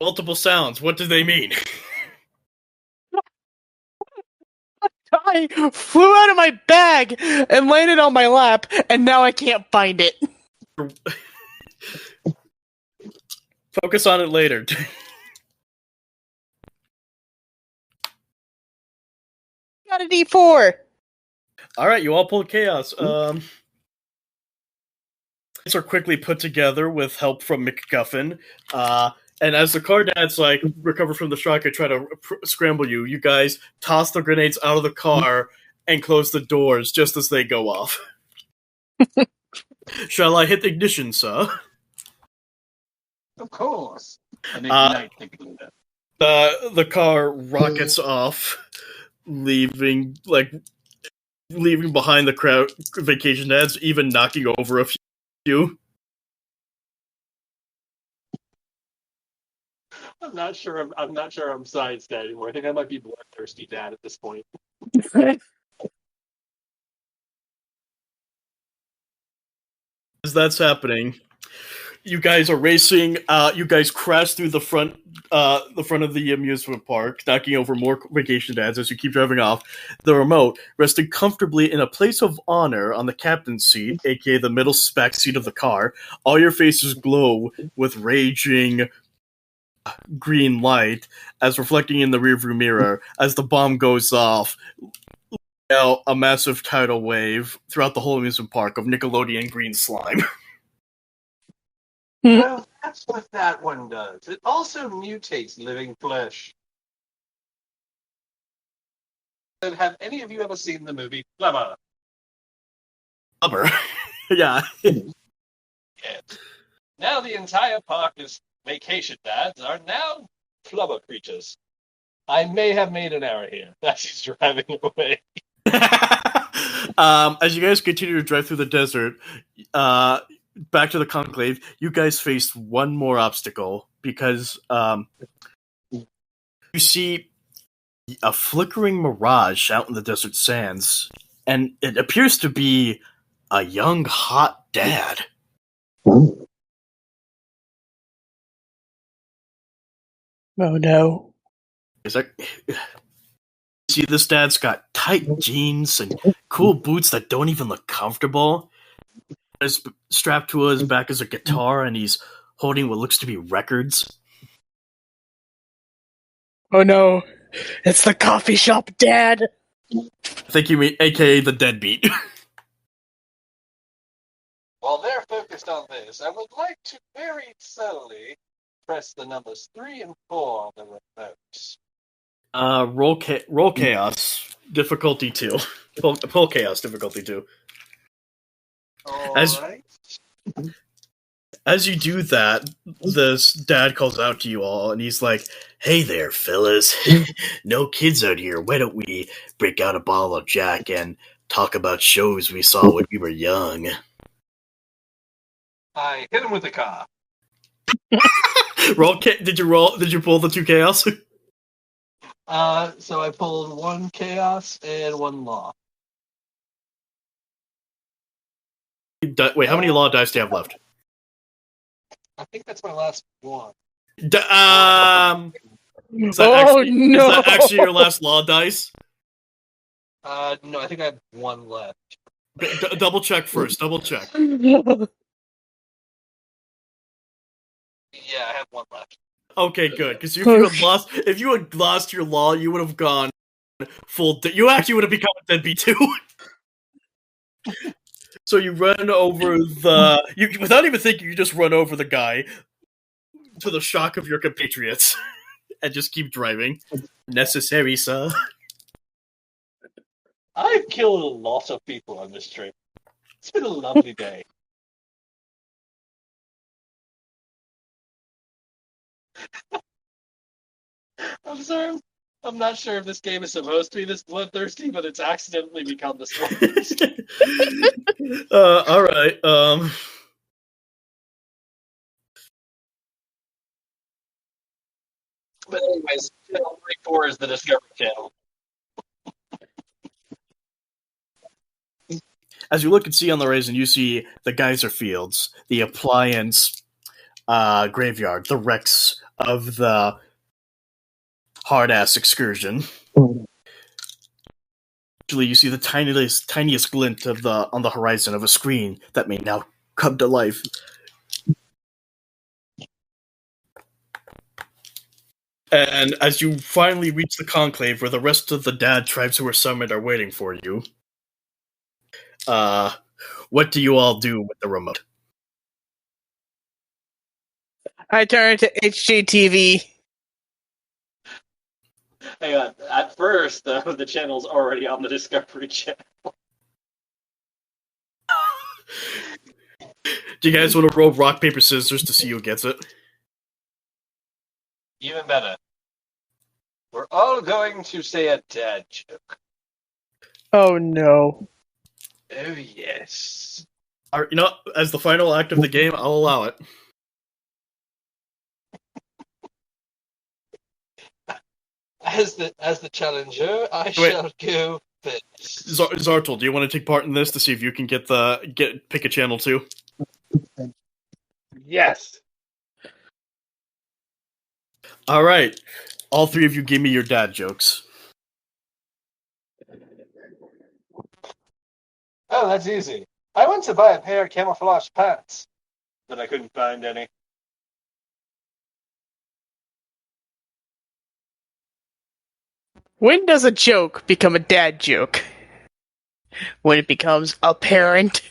Multiple sounds. What do they mean? I flew out of my bag and landed on my lap, and now I can't find it. Focus on it later. Got a D4. All right, you all pulled chaos. These are quickly put together with help from McGuffin. And as the car dads recover from the shock and try to scramble you, you guys toss the grenades out of the car and close the doors just as they go off. Shall I hit the ignition, sir? Of course. And ignite the glitter. The car rockets off, leaving behind the crowd vacation dads, even knocking over a few. I'm not sure I'm science dad anymore. I think I might be bloodthirsty dad at this point. As that's happening, you guys are racing. You guys crash through the front of the amusement park, knocking over more vacation dads as you keep driving off. The remote, resting comfortably in a place of honor on the captain's seat, aka the middle back seat of the car. All your faces glow with raging green light as reflecting in the rearview mirror as the bomb goes off. Now, a massive tidal wave throughout the whole amusement park of Nickelodeon green slime. Well, that's what that one does. It also mutates living flesh. And have any of you ever seen the movie Flubber? Flubber. Yeah. Yes. Now the entire park's vacation dads are now flubber creatures. I may have made an error here as he's driving away. As you guys continue to drive through the desert, back to the conclave, you guys face one more obstacle because you see a flickering mirage out in the desert sands, and it appears to be a young, hot dad. Oh no. Is that... See, this dad's got tight jeans and cool boots that don't even look comfortable. He's strapped to his back is a guitar, and he's holding what looks to be records. Oh no. It's the coffee shop dad. I think you mean aka the deadbeat. While they're focused on this, I would like to very subtly press the numbers 3 and 4 on the remote. Roll chaos difficulty 2. Pull chaos difficulty 2. As you do that, this dad calls out to you all, and he's like, "Hey there, fellas. No kids out here. Why don't we break out a bottle of Jack and talk about shows we saw when we were young?" I hit him with the car. Did you pull the 2 chaos? So I pulled 1 chaos and 1 law. Wait, how many law dice do you have left? I think that's my last one. Is that actually your last law dice? No, I think I have 1 left. Double check first. Double check. Yeah, I have 1 left. Okay, good. Because if you had lost your law, you would have gone You actually would have become a deadbeat too. So you run over without even thinking, you just run over the guy to the shock of your compatriots and just keep driving. Necessary, sir. I've killed a lot of people on this trip. It's been a lovely day. I'm sorry. I'm not sure if this game is supposed to be this bloodthirsty, but it's accidentally become this bloodthirsty. All right. But anyways, channel 34 is the Discovery Channel. As you look and see on the horizon, you see the geyser fields, the Appliance Graveyard, the wrecks of the hard-ass excursion. Actually, you see the tiniest glint of on the horizon of a screen that may now come to life. And as you finally reach the conclave where the rest of the dad tribes who were summoned are waiting for you, what do you all do with the remote? I turn to HGTV. Hang on. At first, the channel's already on the Discovery Channel. Do you guys want to roll rock, paper, scissors to see who gets it? Even better. We're all going to say a dad joke. Oh no. Oh, yes. You know, as the final act of the game, I'll allow it. As the challenger, I shall go first. Zartel, do you want to take part in this to see if you can pick a channel too? Yes. All right, all three of you, give me your dad jokes. Oh, that's easy. I went to buy a pair of camouflage pants, but I couldn't find any. When does a joke become a dad joke? When it becomes apparent.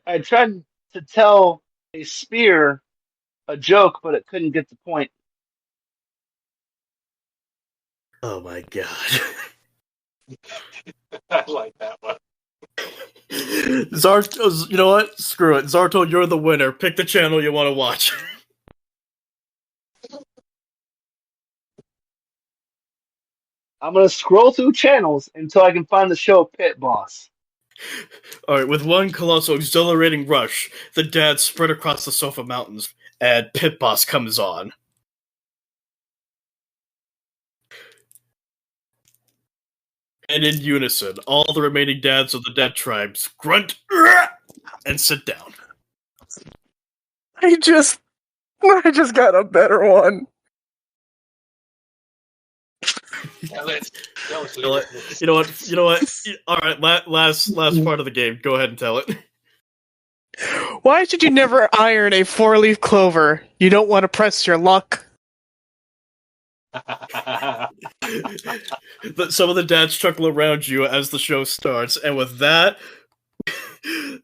I tried to tell a spear a joke, but it couldn't get the point. Oh my god. I like that one. Zarto, you know what? Screw it. Zarto, you're the winner. Pick the channel you want to watch. I'm going to scroll through channels until I can find the show Pit Boss. Alright, with one colossal exhilarating rush, the dads spread across the Sofa Mountains, and Pit Boss comes on. And in unison, all the remaining dads of the dead tribes grunt and sit down. I just got a better one. You know what? All right, last part of the game. Go ahead and tell it. Why should you never iron a 4-leaf clover? You don't want to press your luck. Some of the dads chuckle around you as the show starts, and with that,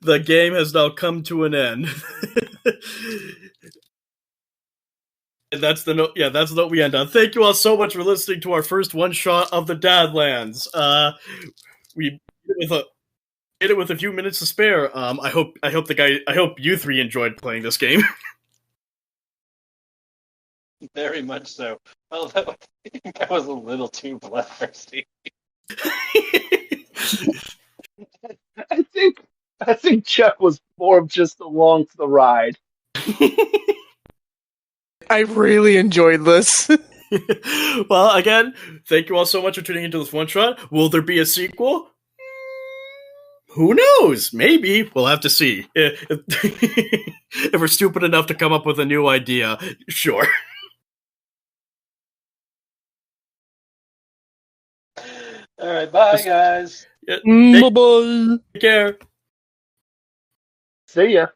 the game has now come to an end. And that's the note. Yeah, that's the note we end on. Thank you all so much for listening to our first one shot of the Dadlands. We did it with a few minutes to spare. I hope you three enjoyed playing this game. Very much so. Well, that was a little too bloodthirsty. I think Chuck was more of just along for the ride. I really enjoyed this. Well, again, thank you all so much for tuning into this one shot. Will there be a sequel? Who knows? Maybe. We'll have to see. If we're stupid enough to come up with a new idea, sure. Alright, bye guys. Yeah, Bye-bye. take care. See ya.